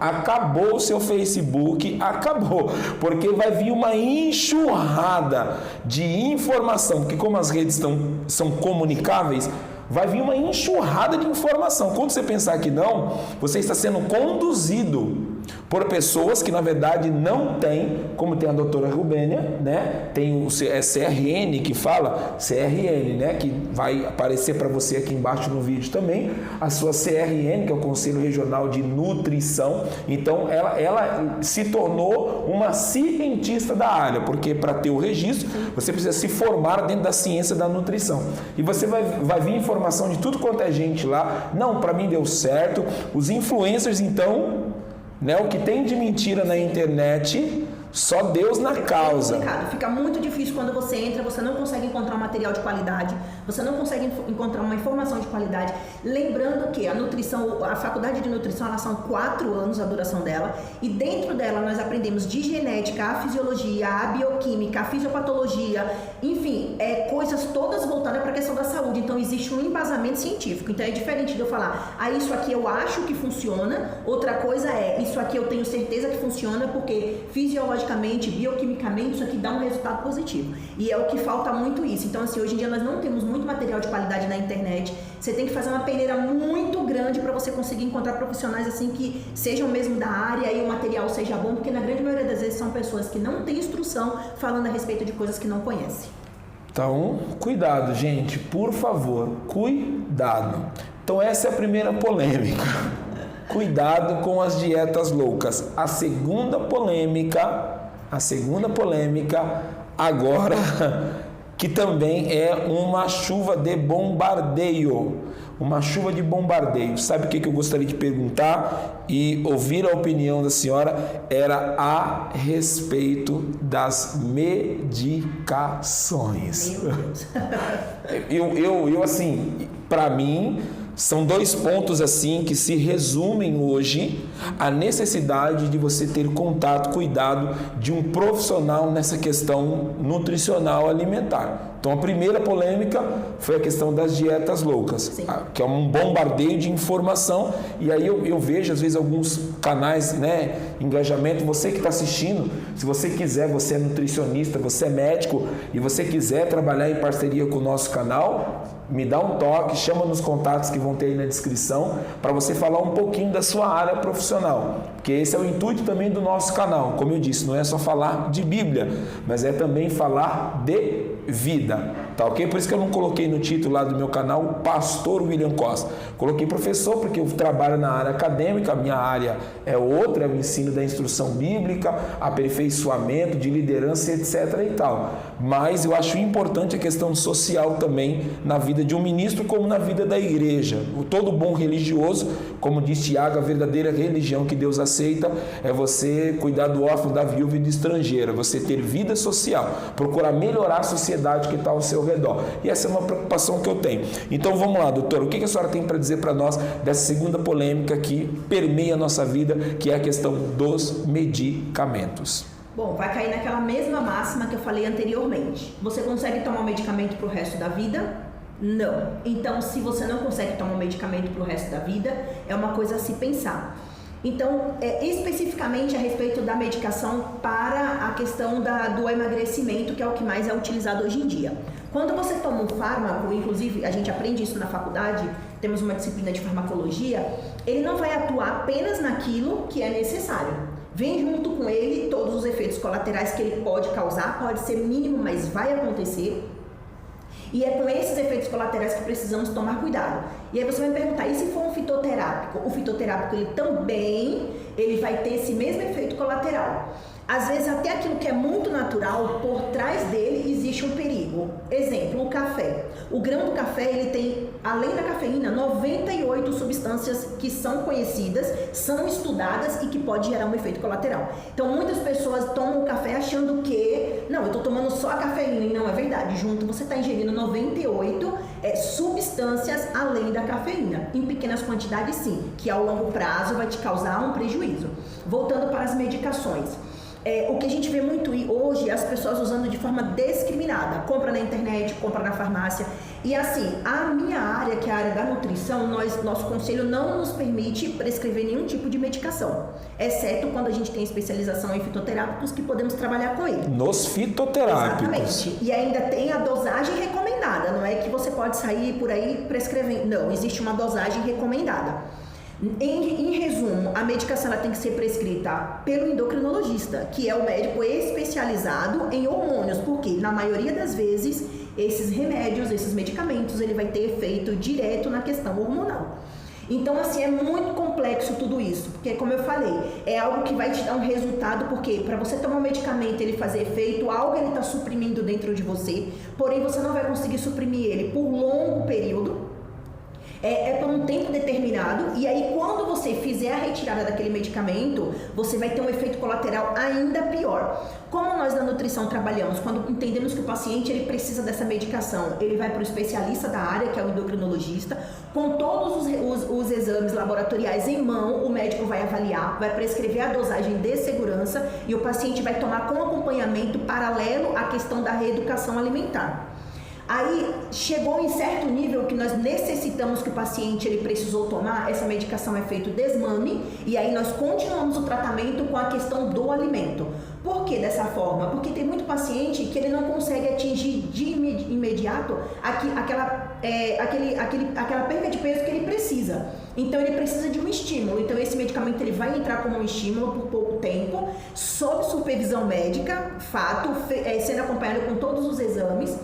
Speaker 1: acabou o seu Facebook, acabou, porque vai vir uma enxurrada de informação, porque como as redes são comunicáveis, vai vir uma enxurrada de informação. Quando você pensar que não, você está sendo conduzido por pessoas que na verdade não têm, como tem a doutora Rubênia, né? Tem o CRN que fala, CRN, né? Que vai aparecer para você aqui embaixo no vídeo também, a sua CRN, que é o Conselho Regional de Nutrição. Então ela se tornou uma cientista da área, porque para ter o registro, você precisa se formar dentro da ciência da nutrição. E você vai vir informação de tudo quanto é gente lá. Não, para mim deu certo. Os influencers, então, né, o que tem de mentira na internet, só Deus na causa.
Speaker 2: É complicado. Fica muito difícil quando você entra, você não consegue encontrar um material de qualidade, você não consegue encontrar uma informação de qualidade. Lembrando que a nutrição, a faculdade de nutrição, elas são 4 anos a duração dela, e dentro dela nós aprendemos de genética, a fisiologia, a bioquímica, a fisiopatologia, enfim, coisas todas voltadas para a questão da saúde. Então existe um embasamento científico. Então é diferente de eu falar, isso aqui eu acho que funciona, outra coisa isso aqui eu tenho certeza que funciona porque fisiologicamente, bioquimicamente, isso aqui dá um resultado positivo. E é o que falta muito isso. Então, assim, hoje em dia nós não temos muito material de qualidade na internet. Você tem que fazer uma peneira muito grande para você conseguir encontrar profissionais assim que sejam mesmo da área e o material seja bom, porque na grande maioria das vezes são pessoas que não têm instrução falando a respeito de coisas que não conhecem.
Speaker 1: Então, cuidado, gente, por favor, cuidado. Então, essa é a primeira polêmica. Cuidado com as dietas loucas. A segunda polêmica agora, que também é uma chuva de bombardeio. Uma chuva de bombardeio. Sabe o que eu gostaria de perguntar e ouvir a opinião da senhora? Era a respeito das medicações.
Speaker 2: Meu Deus.
Speaker 1: eu assim, para mim, são 2 pontos assim que se resumem hoje a necessidade de você ter contato, cuidado de um profissional nessa questão nutricional alimentar. Então a primeira polêmica foi a questão das dietas loucas, que é um bombardeio de informação, e aí eu vejo às vezes alguns canais, né, engajamento. Você que está assistindo, se você quiser, você é nutricionista, você é médico e você quiser trabalhar em parceria com o nosso canal, me dá um toque, chama nos contatos que vão ter aí na descrição para você falar um pouquinho da sua área profissional, porque esse é o intuito também do nosso canal. Como eu disse, não é só falar de Bíblia, mas é também falar de vida, tá ok? Por isso que eu não coloquei no título lá do meu canal Pastor William Costa, coloquei professor porque eu trabalho na área acadêmica, a minha área é outra, é o ensino da instrução bíblica, aperfeiçoamento de liderança, etc e tal, mas eu acho importante a questão social também na vida de um ministro como na vida da igreja. Todo bom religioso, como diz Tiago, a verdadeira religião que Deus aceita é você cuidar do órfão, da viúva e do estrangeiro, você ter vida social, procurar melhorar a sociedade que está ao seu redor. E essa é uma preocupação que eu tenho. Então vamos lá, doutor, o que a senhora tem para dizer para nós dessa segunda polêmica que permeia a nossa vida, que é a questão dos medicamentos?
Speaker 2: Bom, vai cair naquela mesma máxima que eu falei anteriormente. Você consegue tomar um medicamento para o resto da vida? Não. Então, se você não consegue tomar um medicamento para o resto da vida, é uma coisa a se pensar. Então, especificamente a respeito da medicação para a questão do emagrecimento, que é o que mais é utilizado hoje em dia. Quando você toma um fármaco, inclusive a gente aprende isso na faculdade, temos uma disciplina de farmacologia, ele não vai atuar apenas naquilo que é necessário. Vem junto com ele todos os efeitos colaterais que ele pode causar, pode ser mínimo, mas vai acontecer. E é com esses efeitos colaterais que precisamos tomar cuidado. E aí você vai me perguntar, e se for um fitoterápico? O fitoterápico ele vai ter esse mesmo efeito colateral. Às vezes até aquilo que é muito natural, por trás dele existe um perigo. Exemplo, o café. O grão do café, ele tem, além da cafeína, 98 substâncias que são conhecidas, são estudadas e que pode gerar um efeito colateral. Então muitas pessoas tomam o café achando que, não, eu estou tomando só a cafeína, e não é verdade. Junto você está ingerindo 98 substâncias além da cafeína, em pequenas quantidades sim, que ao longo prazo vai te causar um prejuízo. Voltando para as medicações. O que a gente vê muito hoje é as pessoas usando de forma discriminada. Compra na internet, compra na farmácia. E assim, a minha área, que é a área da nutrição, nosso conselho não nos permite prescrever nenhum tipo de medicação, exceto quando a gente tem especialização em fitoterápicos, que podemos trabalhar com ele.
Speaker 1: Nos fitoterápicos.
Speaker 2: Exatamente. E ainda tem a dosagem recomendada, não é que você pode sair por aí prescrevendo, não, existe uma dosagem recomendada. Em resumo, a medicação ela tem que ser prescrita pelo endocrinologista, que é o médico especializado em hormônios, porque na maioria das vezes esses remédios, esses medicamentos, ele vai ter efeito direto na questão hormonal. Então, assim, é muito complexo tudo isso, porque, como eu falei, é algo que vai te dar um resultado, porque para você tomar um medicamento e ele fazer efeito, algo ele está suprimindo dentro de você, porém você não vai conseguir suprimir ele por longo período, por um tempo determinado, e aí quando você fizer a retirada daquele medicamento, você vai ter um efeito colateral ainda pior. Como nós na nutrição trabalhamos, quando entendemos que o paciente ele precisa dessa medicação, ele vai para o especialista da área, que é o endocrinologista, com todos os exames laboratoriais em mão, o médico vai avaliar, vai prescrever a dosagem de segurança e o paciente vai tomar com acompanhamento paralelo à questão da reeducação alimentar. Aí chegou em certo nível que nós necessitamos que o paciente ele precisou tomar, essa medicação é feito desmame, e aí nós continuamos o tratamento com a questão do alimento. Por que dessa forma? Porque tem muito paciente que ele não consegue atingir de imediato aquela perda de peso que ele precisa. Então ele precisa de um estímulo. Então esse medicamento ele vai entrar como um estímulo por pouco tempo, sob supervisão médica, sendo acompanhado com todos os exames.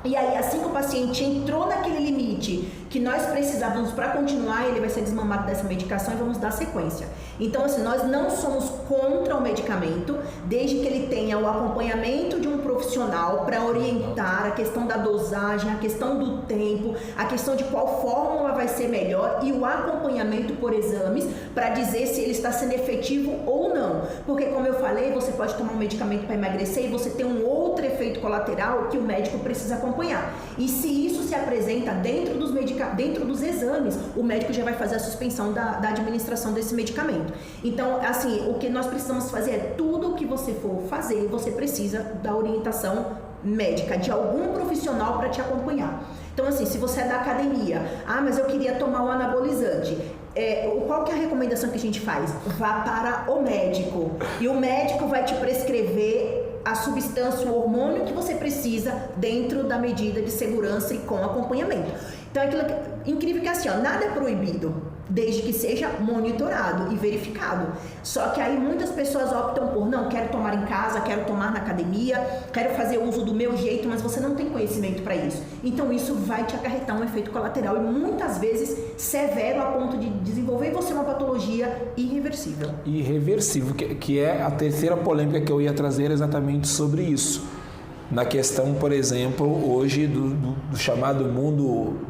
Speaker 2: E aí, assim que o paciente entrou naquele limite que nós precisávamos para continuar, ele vai ser desmamado dessa medicação e vamos dar sequência. Então, assim, nós não somos contra o medicamento, desde que ele tenha o acompanhamento de um profissional para orientar a questão da dosagem, a questão do tempo, a questão de qual fórmula vai ser melhor e o acompanhamento por exames para dizer se ele está sendo efetivo ou não. Porque, como eu falei, você pode tomar um medicamento para emagrecer e você tem um outro efeito colateral que o médico precisa acompanhar. E se isso se apresenta dentro dos exames, o médico já vai fazer a suspensão da administração desse medicamento. Então, assim, o que nós precisamos fazer é tudo o que você for fazer, você precisa da orientação médica, de algum profissional para te acompanhar. Então, assim, se você é da academia, mas eu queria tomar um anabolizante, qual que é a recomendação que a gente faz? Vá para o médico, e o médico vai te prescrever a substância, o hormônio que você precisa dentro da medida de segurança e com acompanhamento. Então, incrível que assim, nada é proibido, desde que seja monitorado e verificado. Só que aí muitas pessoas optam por, não, quero tomar em casa, quero tomar na academia, quero fazer uso do meu jeito, mas você não tem conhecimento para isso. Então isso vai te acarretar um efeito colateral e muitas vezes severo a ponto de desenvolver em você uma patologia irreversível.
Speaker 1: Irreversível, que é a terceira polêmica que eu ia trazer exatamente sobre isso. Na questão, por exemplo, hoje do chamado mundo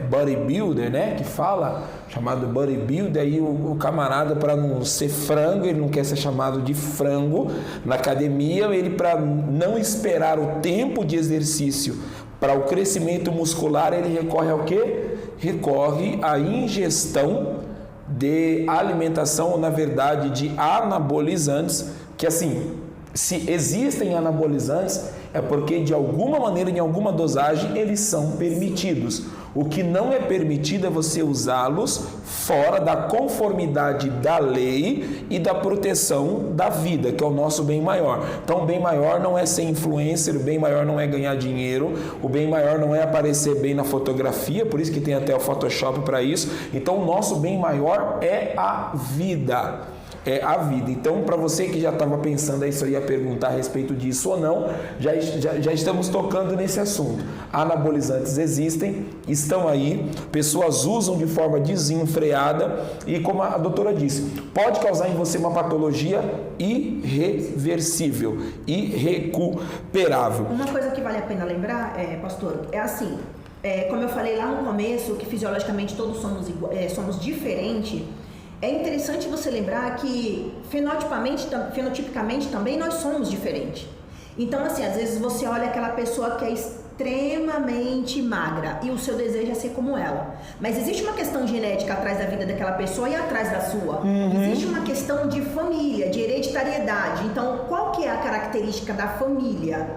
Speaker 1: bodybuilder, né? Que fala, chamado bodybuilder, aí o camarada, para não ser frango, ele não quer ser chamado de frango na academia, ele, para não esperar o tempo de exercício para o crescimento muscular, ele recorre ao quê? Recorre à ingestão de alimentação, ou na verdade de anabolizantes, que assim, se existem anabolizantes, é porque de alguma maneira, em alguma dosagem, eles são permitidos. O que não é permitido é você usá-los fora da conformidade da lei e da proteção da vida, que é o nosso bem maior. Então, o bem maior não é ser influencer, o bem maior não é ganhar dinheiro, o bem maior não é aparecer bem na fotografia, por isso que tem até o Photoshop para isso. Então, o nosso bem maior é a vida. É a vida. Então, para você que já estava pensando aí se eu ia perguntar a respeito disso ou não, já estamos tocando nesse assunto. Anabolizantes existem, estão aí, pessoas usam de forma desenfreada e, como a doutora disse, pode causar em você uma patologia irreversível, irrecuperável.
Speaker 2: Uma coisa que vale a pena lembrar, pastor, é assim, como eu falei lá no começo, que fisiologicamente todos somos diferentes. É interessante você lembrar que fenotipicamente também nós somos diferentes. Então, assim, às vezes você olha aquela pessoa que é extremamente magra e o seu desejo é ser como ela. Mas existe uma questão genética atrás da vida daquela pessoa e atrás da sua. Existe uma questão de família, de hereditariedade. Então, qual que é a característica da família?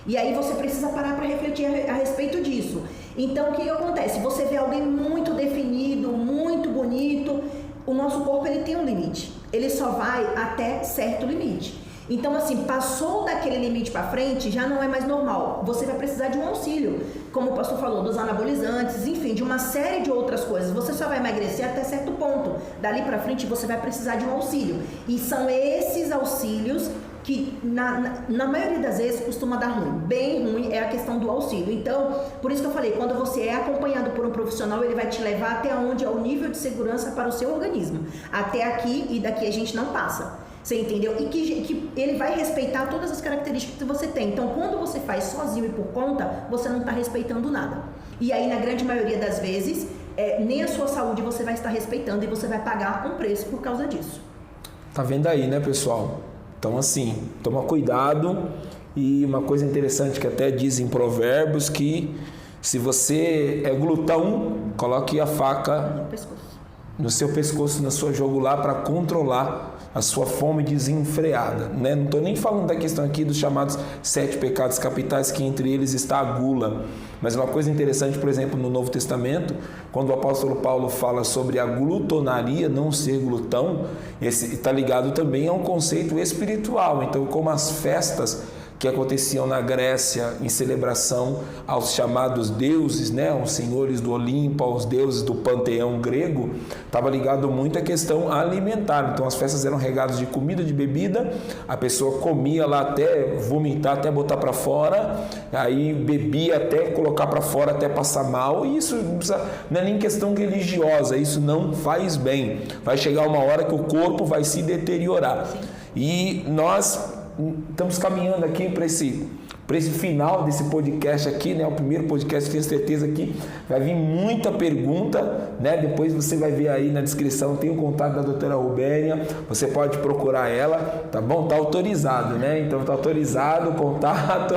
Speaker 2: E aí você precisa parar para refletir a respeito disso. Então, o que acontece? Você vê alguém muito definido, muito bonito, o nosso corpo ele tem um limite. Ele só vai até certo limite. Então, assim, passou daquele limite para frente, já não é mais normal. Você vai precisar de um auxílio, como o pastor falou, dos anabolizantes, enfim, de uma série de outras coisas. Você só vai emagrecer até certo ponto. Dali para frente, você vai precisar de um auxílio. E são esses auxílios que, na maioria das vezes, costuma dar ruim. Bem ruim é a questão do auxílio. Então, por isso que eu falei, quando você é acompanhado por um profissional, ele vai te levar até onde é o nível de segurança para o seu organismo. Até aqui e daqui a gente não passa. Você entendeu? E que ele vai respeitar todas as características que você tem. Então, quando você faz sozinho e por conta, você não está respeitando nada. E aí, na grande maioria das vezes, nem a sua saúde você vai estar respeitando e você vai pagar um preço por causa disso.
Speaker 1: Tá vendo aí, né, pessoal? Então, assim, toma cuidado. E uma coisa interessante que até diz em Provérbios, que se você é glutão, coloque a faca no seu pescoço, na sua jugular, para controlar a sua fome desenfreada, né? Não estou nem falando da questão aqui dos chamados 7 pecados capitais, que entre eles está a gula. Mas uma coisa interessante, por exemplo, no Novo Testamento, quando o apóstolo Paulo fala sobre a glutonaria, não ser glutão, esse está ligado também a um conceito espiritual. Então, como as festas que aconteciam na Grécia em celebração aos chamados deuses, né, aos senhores do Olimpo, aos deuses do panteão grego, estava ligado muito à questão alimentar. Então as festas eram regadas de comida, de bebida, a pessoa comia lá até vomitar, até botar para fora, aí bebia até colocar para fora, até passar mal, e isso não é nem questão religiosa, isso não faz bem. Vai chegar uma hora que o corpo vai se deteriorar. E nós estamos caminhando aqui para esse final desse podcast aqui, né? O primeiro podcast, tenho certeza que vai vir muita pergunta, né? Depois você vai ver aí na descrição, tem o contato da doutora Robênia, você pode procurar ela, tá bom? Tá autorizado, né? Então tá autorizado o contato,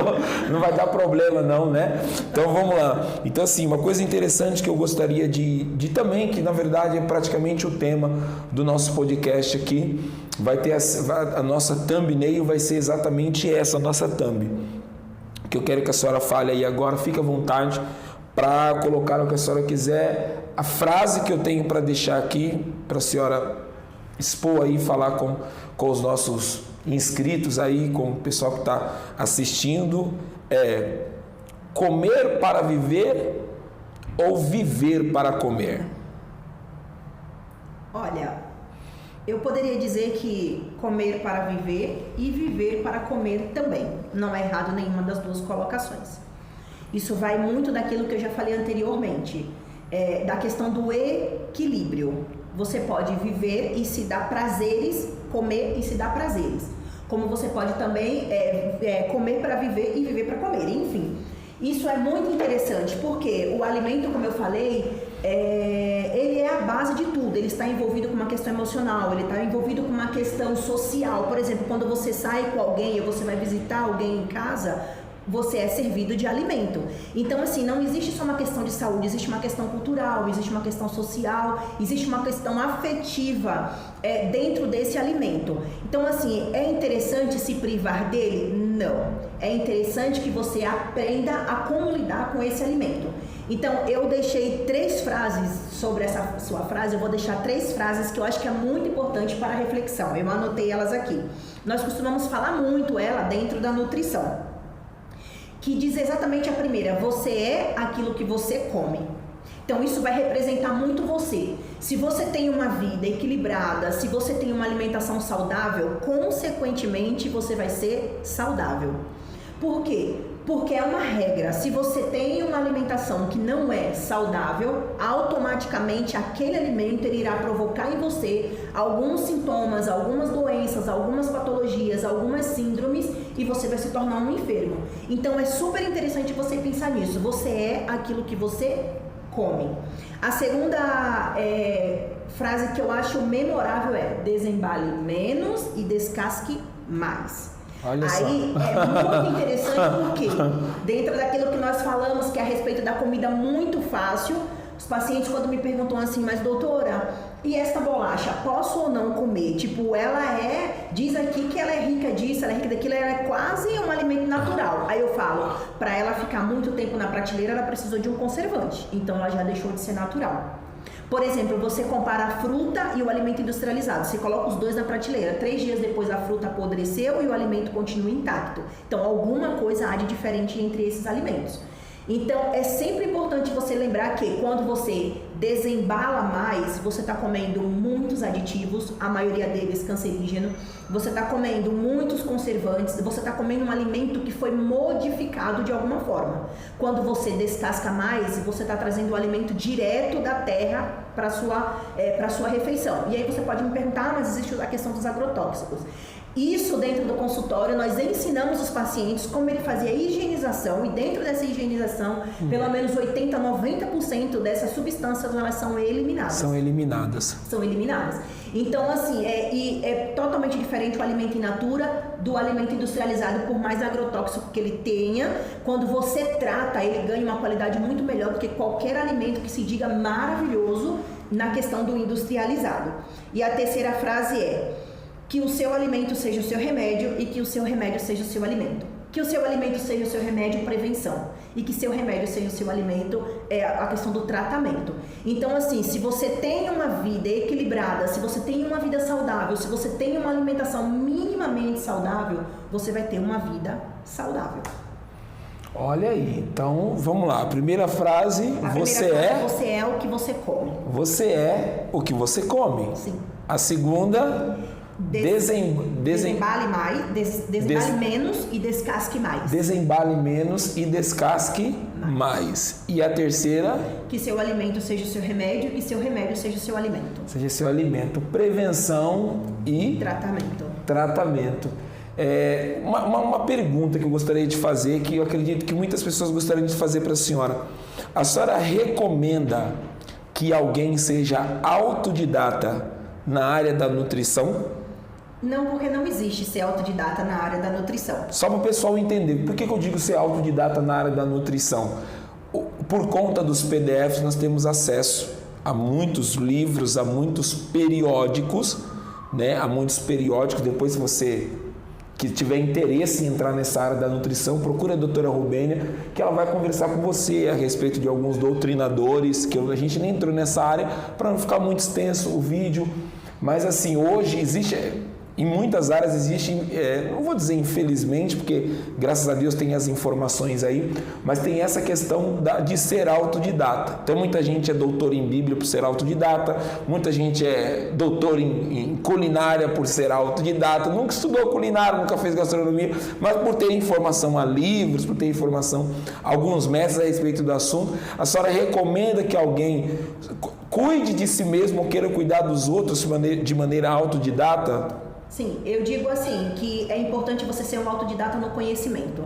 Speaker 1: não vai dar problema não, né? Então vamos lá. Então assim, uma coisa interessante que eu gostaria de também, que na verdade é praticamente o tema do nosso podcast aqui, vai ter a nossa thumbnail vai ser exatamente essa, a nossa thumb. Que eu quero que a senhora fale aí agora, fique à vontade para colocar o que a senhora quiser. A frase que eu tenho para deixar aqui, para a senhora expor aí, falar com os nossos inscritos aí, com o pessoal que está assistindo, é: comer para viver ou viver para comer?
Speaker 2: Olha, eu poderia dizer que comer para viver e viver para comer também. Não é errado nenhuma das duas colocações. Isso vai muito daquilo que eu já falei anteriormente, da questão do equilíbrio. Você pode viver e se dar prazeres, comer e se dar prazeres. Como você pode também comer para viver e viver para comer. Enfim, isso é muito interessante, porque o alimento, como eu falei, ele é a base de tudo. Ele está envolvido com uma questão emocional, ele está envolvido com uma questão social. Por exemplo, quando você sai com alguém ou você vai visitar alguém em casa, você é servido de alimento. Então, assim, não existe só uma questão de saúde, existe uma questão cultural, existe uma questão social, existe uma questão afetiva dentro desse alimento. Então, assim, é interessante se privar dele? Não. É interessante que você aprenda a como lidar com esse alimento. Então, eu deixei 3 frases sobre essa sua frase, eu vou deixar 3 frases que eu acho que é muito importante para a reflexão. Eu anotei elas aqui. Nós costumamos falar muito ela dentro da nutrição, que diz exatamente a primeira: você é aquilo que você come. Então isso vai representar muito você. Se você tem uma vida equilibrada, se você tem uma alimentação saudável, consequentemente você vai ser saudável. Por quê? Porque é uma regra. Se você tem uma alimentação que não é saudável, automaticamente aquele alimento ele irá provocar em você alguns sintomas, algumas doenças, algumas patologias, algumas síndromes, e você vai se tornar um enfermo. Então é super interessante você pensar nisso. Você é aquilo que você come. A segunda frase que eu acho memorável é: desembale menos e descasque mais.
Speaker 1: Olha
Speaker 2: aí só. É muito interessante porque dentro daquilo que nós falamos, que é a respeito da comida muito fácil, os pacientes quando me perguntam assim: mas doutora, e esta bolacha, posso ou não comer? Tipo, ela diz aqui que ela é rica disso, ela é rica daquilo, ela é quase um alimento natural. Aí eu falo, para ela ficar muito tempo na prateleira, ela precisou de um conservante. Então ela já deixou de ser natural. Por exemplo, você compara a fruta e o alimento industrializado. Você coloca os dois na prateleira. 3 dias depois a fruta apodreceu e o alimento continua intacto. Então alguma coisa há de diferente entre esses alimentos. Então é sempre importante você lembrar que quando você desembala mais, você está comendo muitos aditivos, a maioria deles cancerígeno, você está comendo muitos conservantes, você está comendo um alimento que foi modificado de alguma forma. Quando você descasca mais, você está trazendo o alimento direto da terra para a sua refeição. E aí você pode me perguntar, mas existe a questão dos agrotóxicos. Isso dentro do consultório, nós ensinamos os pacientes como ele fazia a higienização e dentro dessa higienização, pelo menos 80, 90% dessas substâncias elas são eliminadas. São eliminadas. Então, assim, é totalmente diferente o alimento in natura do alimento industrializado, por mais agrotóxico que ele tenha. Quando você trata, ele ganha uma qualidade muito melhor do que qualquer alimento que se diga maravilhoso na questão do industrializado. E a terceira frase é: que o seu alimento seja o seu remédio e que o seu remédio seja o seu alimento. Que o seu alimento seja o seu remédio, prevenção. E que seu remédio seja o seu alimento, a questão do tratamento. Então, assim, se você tem uma vida equilibrada, se você tem uma vida saudável, se você tem uma alimentação minimamente saudável, você vai ter uma vida saudável.
Speaker 1: Olha aí, então vamos lá. A primeira frase, você
Speaker 2: é o que você come.
Speaker 1: Você é o que você come.
Speaker 2: Sim.
Speaker 1: A segunda,
Speaker 2: desembale menos e descasque mais.
Speaker 1: Desembale menos e descasque mais. E a terceira,
Speaker 2: que seu alimento seja o seu remédio e seu remédio seja o seu alimento.
Speaker 1: Seja seu alimento. Prevenção e tratamento. Uma pergunta que eu gostaria de fazer, que eu acredito que muitas pessoas gostariam de fazer para a senhora. A senhora recomenda que alguém seja autodidata na área da nutrição?
Speaker 2: Não, porque não existe ser autodidata na área da nutrição.
Speaker 1: Só para o pessoal entender, por que eu digo ser autodidata na área da nutrição? Por conta dos PDFs, nós temos acesso a muitos livros, a muitos periódicos, né? A muitos periódicos. Depois, se você que tiver interesse em entrar nessa área da nutrição, procure a doutora Robênia, que ela vai conversar com você a respeito de alguns doutrinadores, que a gente nem entrou nessa área, para não ficar muito extenso o vídeo. Mas assim, hoje existe, em muitas áreas existe, não vou dizer infelizmente, porque graças a Deus tem as informações aí, mas tem essa questão de ser autodidata. Então muita gente é doutor em Bíblia por ser autodidata, muita gente é doutor em culinária por ser autodidata, nunca estudou culinária, nunca fez gastronomia, mas por ter informação a livros, por ter informação a alguns mestres a respeito do assunto. A senhora recomenda que alguém cuide de si mesmo ou queira cuidar dos outros de maneira autodidata?
Speaker 2: Sim, eu digo assim, que é importante você ser um autodidata no conhecimento.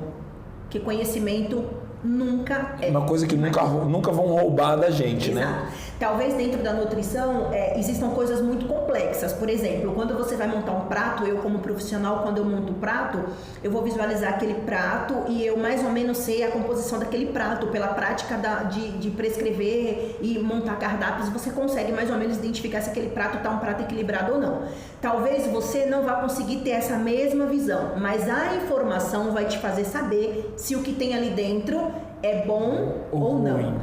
Speaker 2: Que conhecimento nunca é
Speaker 1: uma coisa que nunca vão roubar da gente.
Speaker 2: Exato.
Speaker 1: Né?
Speaker 2: Talvez dentro da nutrição existam coisas muito complexas. Por exemplo, quando você vai montar um prato, eu como profissional, quando eu monto um prato, eu vou visualizar aquele prato e eu mais ou menos sei a composição daquele prato pela prática de prescrever e montar cardápios. Você consegue mais ou menos identificar se aquele prato está um prato equilibrado ou não. Talvez você não vá conseguir ter essa mesma visão, mas a informação vai te fazer saber se o que tem ali dentro é bom ou não.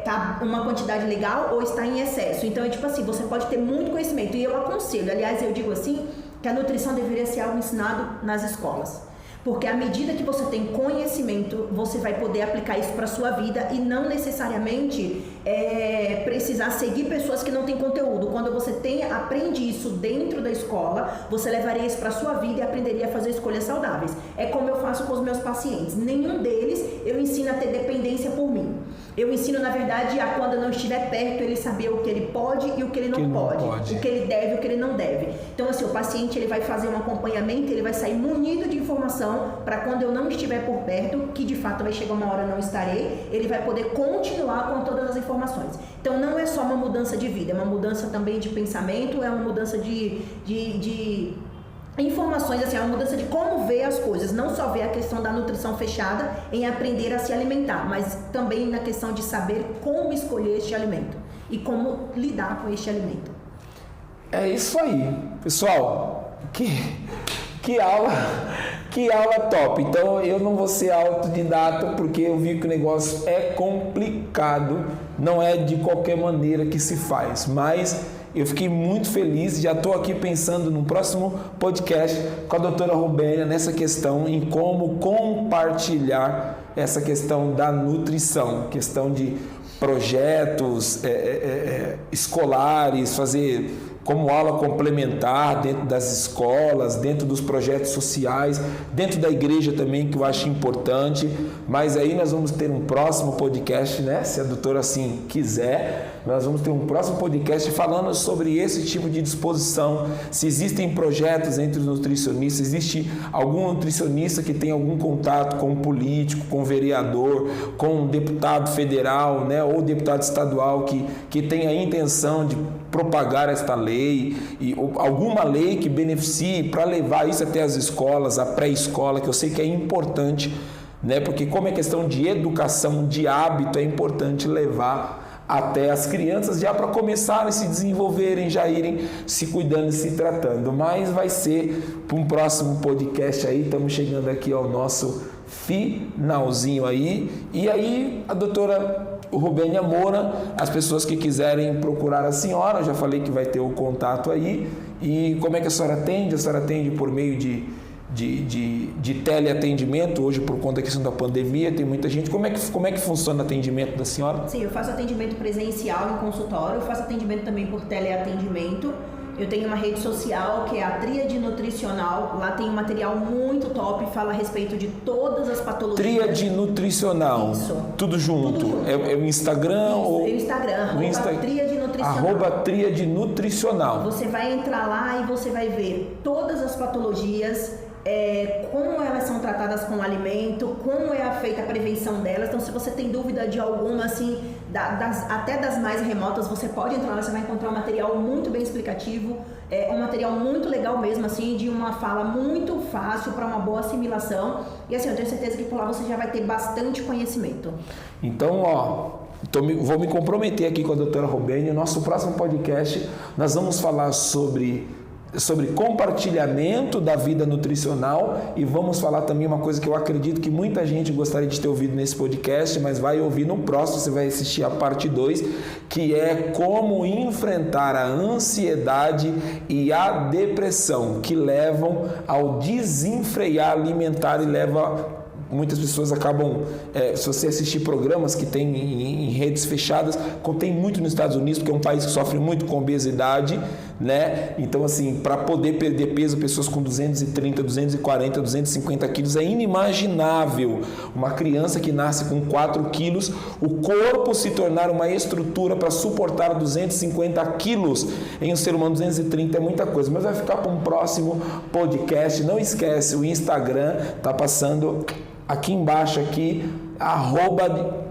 Speaker 2: Tá uma quantidade legal ou está em excesso. Então é tipo assim, você pode ter muito conhecimento. E eu aconselho, aliás, eu digo assim, que a nutrição deveria ser algo ensinado nas escolas. Porque à medida que você tem conhecimento, você vai poder aplicar isso para a sua vida e não necessariamente precisar seguir pessoas que não têm conteúdo. Quando você aprende isso dentro da escola, você levaria isso para a sua vida e aprenderia a fazer escolhas saudáveis. É como eu faço com os meus pacientes. Nenhum deles eu ensino a ter dependência por mim. Eu ensino, na verdade, a quando eu não estiver perto, ele saber o que ele pode e o que ele não pode. O que ele deve e o que ele não deve. Então, assim, o paciente ele vai fazer um acompanhamento, ele vai sair munido de informação para quando eu não estiver por perto, que de fato vai chegar uma hora eu não estarei, ele vai poder continuar com todas as informações. Então, não é só uma mudança de vida, é uma mudança também de pensamento, é uma mudança de informações, assim, é uma mudança de como ver as coisas, não só ver a questão da nutrição fechada em aprender a se alimentar, mas também na questão de saber como escolher este alimento e como lidar com este alimento.
Speaker 1: É isso aí, pessoal. Que Que aula top. Então eu não vou ser autodidata porque eu vi que o negócio é complicado, não é de qualquer maneira que se faz, mas eu fiquei muito feliz, já estou aqui pensando no próximo podcast com a doutora Robênia nessa questão, em como compartilhar essa questão da nutrição, questão de projetos escolares, fazer como aula complementar dentro das escolas, dentro dos projetos sociais, dentro da igreja também, que eu acho importante. Mas aí nós vamos ter um próximo podcast, né? Se a doutora assim quiser, nós vamos ter um próximo podcast falando sobre esse tipo de disposição, se existem projetos entre os nutricionistas, existe algum nutricionista que tem algum contato com um político, com um vereador, com um deputado federal, né? Ou deputado estadual que tem a intenção de propagar esta lei, e alguma lei que beneficie para levar isso até as escolas, a pré-escola, que eu sei que é importante, né? Porque como é questão de educação, de hábito, é importante levar até as crianças já para começarem a se desenvolverem, já irem se cuidando e se tratando. Mas vai ser para um próximo podcast aí, estamos chegando aqui ao nosso finalzinho aí. E aí a doutora Robênia Moura, as pessoas que quiserem procurar a senhora, já falei que vai ter o contato aí. E como é que a senhora atende? A senhora atende por meio de teleatendimento, hoje por conta da questão da pandemia, tem muita gente. Como é que funciona o atendimento da senhora?
Speaker 2: Sim, eu faço atendimento presencial em consultório, eu faço atendimento também por teleatendimento. Eu tenho uma rede social que é a Tríade Nutricional, lá tem um material muito top, fala a respeito de todas as patologias.
Speaker 1: Tríade Nutricional,
Speaker 2: isso.
Speaker 1: Tudo junto. É o Instagram?
Speaker 2: Isso,
Speaker 1: ou...
Speaker 2: é o Instagram, Tríade Nutricional.
Speaker 1: @Tríade Nutricional.
Speaker 2: Você vai entrar lá e você vai ver todas as patologias, como elas são tratadas com o alimento, como é feita a prevenção delas. Então, se você tem dúvida de alguma, assim, até das mais remotas, você pode entrar lá, você vai encontrar um material muito bem explicativo, um material muito legal mesmo, assim, de uma fala muito fácil para uma boa assimilação. E assim, eu tenho certeza que por lá você já vai ter bastante conhecimento.
Speaker 1: Então, vou me comprometer aqui com a doutora Robênia. No nosso próximo podcast, nós vamos falar sobre compartilhamento da vida nutricional, e vamos falar também uma coisa que eu acredito que muita gente gostaria de ter ouvido nesse podcast, mas vai ouvir no próximo, você vai assistir a parte 2, que é como enfrentar a ansiedade e a depressão que levam ao desenfrear alimentar e leva... Muitas pessoas acabam, se você assistir programas que tem em redes fechadas, tem muito nos Estados Unidos, porque é um país que sofre muito com obesidade, né? Então, assim, para poder perder peso, pessoas com 230, 240, 250 quilos, é inimaginável uma criança que nasce com 4 quilos, o corpo se tornar uma estrutura para suportar 250 quilos em um ser humano. 230 é muita coisa, mas vai ficar para um próximo podcast. Não esquece, o Instagram tá passando aqui embaixo, aqui,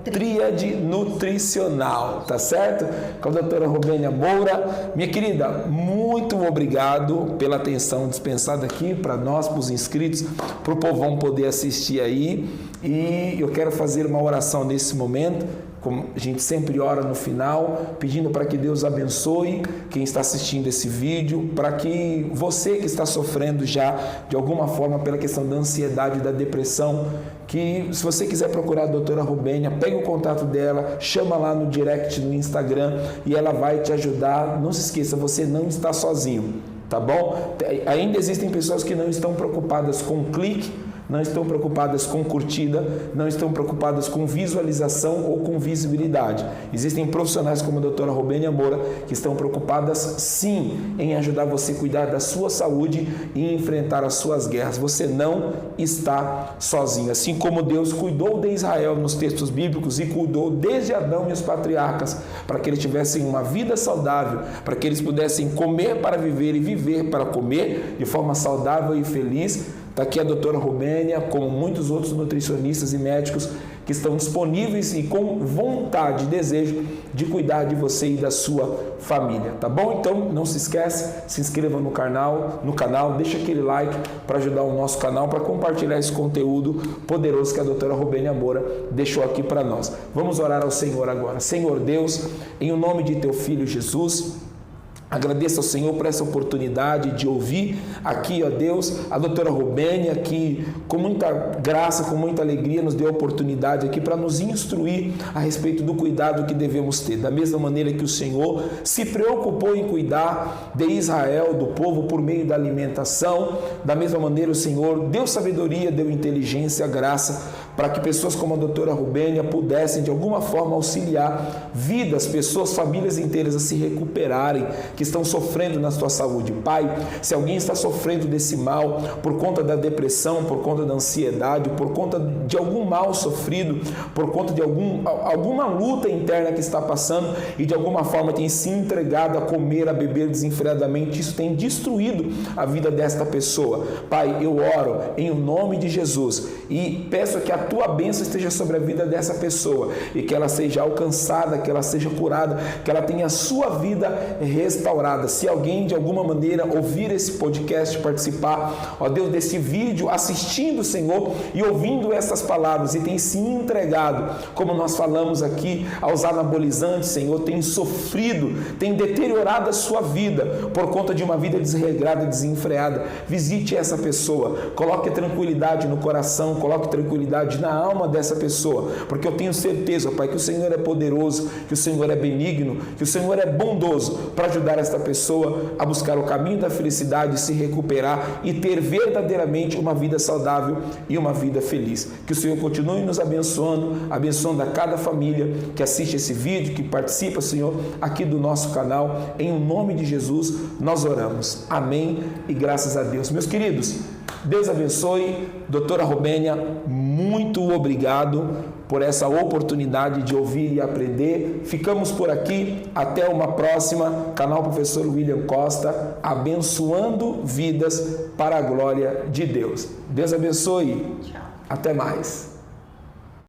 Speaker 1: @Tríade Nutricional, tá certo? Com a doutora Robênia Moura. Minha querida, muito obrigado pela atenção dispensada aqui para nós, para os inscritos, para o povão poder assistir aí. E eu quero fazer uma oração nesse momento, como a gente sempre ora no final, pedindo para que Deus abençoe quem está assistindo esse vídeo, para que você que está sofrendo já de alguma forma pela questão da ansiedade e da depressão, que se você quiser procurar a doutora Robênia, pegue o contato dela, chama lá no direct no Instagram e ela vai te ajudar. Não se esqueça, você não está sozinho, tá bom? Ainda existem pessoas que não estão preocupadas com clique, não estão preocupadas com curtida, não estão preocupadas com visualização ou com visibilidade. Existem profissionais como a doutora Robênia Moura que estão preocupadas sim em ajudar você a cuidar da sua saúde e enfrentar as suas guerras. Você não está sozinho. Assim como Deus cuidou de Israel nos textos bíblicos e cuidou desde Adão e os patriarcas para que eles tivessem uma vida saudável, para que eles pudessem comer para viver e viver para comer de forma saudável e feliz. Está aqui a doutora Robênia, como muitos outros nutricionistas e médicos que estão disponíveis e com vontade e desejo de cuidar de você e da sua família, tá bom? Então não se esquece, se inscreva no canal, deixa aquele like para ajudar o nosso canal, para compartilhar esse conteúdo poderoso que a doutora Robênia Moura deixou aqui para nós. Vamos orar ao Senhor agora. Senhor Deus, em o nome de teu Filho Jesus, Agradeço ao Senhor por essa oportunidade de ouvir aqui, ó Deus, a doutora Robênia, que com muita graça, com muita alegria nos deu a oportunidade aqui para nos instruir a respeito do cuidado que devemos ter. Da mesma maneira que o Senhor se preocupou em cuidar de Israel, do povo, por meio da alimentação, da mesma maneira o Senhor deu sabedoria, deu inteligência, graça, para que pessoas como a doutora Robênia pudessem de alguma forma auxiliar vidas, pessoas, famílias inteiras a se recuperarem, que estão sofrendo na sua saúde. Pai, se alguém está sofrendo desse mal por conta da depressão, por conta da ansiedade, por conta de algum mal sofrido, por conta de alguma luta interna que está passando e de alguma forma tem se entregado a comer, a beber desenfreadamente, isso tem destruído a vida desta pessoa. Pai, eu oro em nome de Jesus e peço que a tua bênção esteja sobre a vida dessa pessoa e que ela seja alcançada, que ela seja curada, que ela tenha a sua vida restaurada. Se alguém de alguma maneira ouvir esse podcast, participar, ó Deus, desse vídeo, assistindo, Senhor, e ouvindo essas palavras e tem se entregado, como nós falamos aqui, aos anabolizantes, Senhor, tem sofrido, tem deteriorado a sua vida por conta de uma vida desregrada, desenfreada, visite essa pessoa, coloque tranquilidade no coração, coloque tranquilidade na alma dessa pessoa, porque eu tenho certeza, Pai, que o Senhor é poderoso, que o Senhor é benigno, que o Senhor é bondoso para ajudar esta pessoa a buscar o caminho da felicidade, se recuperar e ter verdadeiramente uma vida saudável e uma vida feliz. Que o Senhor continue nos abençoando, abençoando a cada família que assiste esse vídeo, que participa, Senhor, aqui do nosso canal. Em nome de Jesus, nós oramos. Amém e graças a Deus. Meus queridos, Deus abençoe. Doutora Robênia, muito obrigado por essa oportunidade de ouvir e aprender. Ficamos por aqui. Até uma próxima. Canal Professor William Costa, abençoando vidas para a glória de Deus. Deus abençoe.
Speaker 2: Tchau.
Speaker 1: Até mais.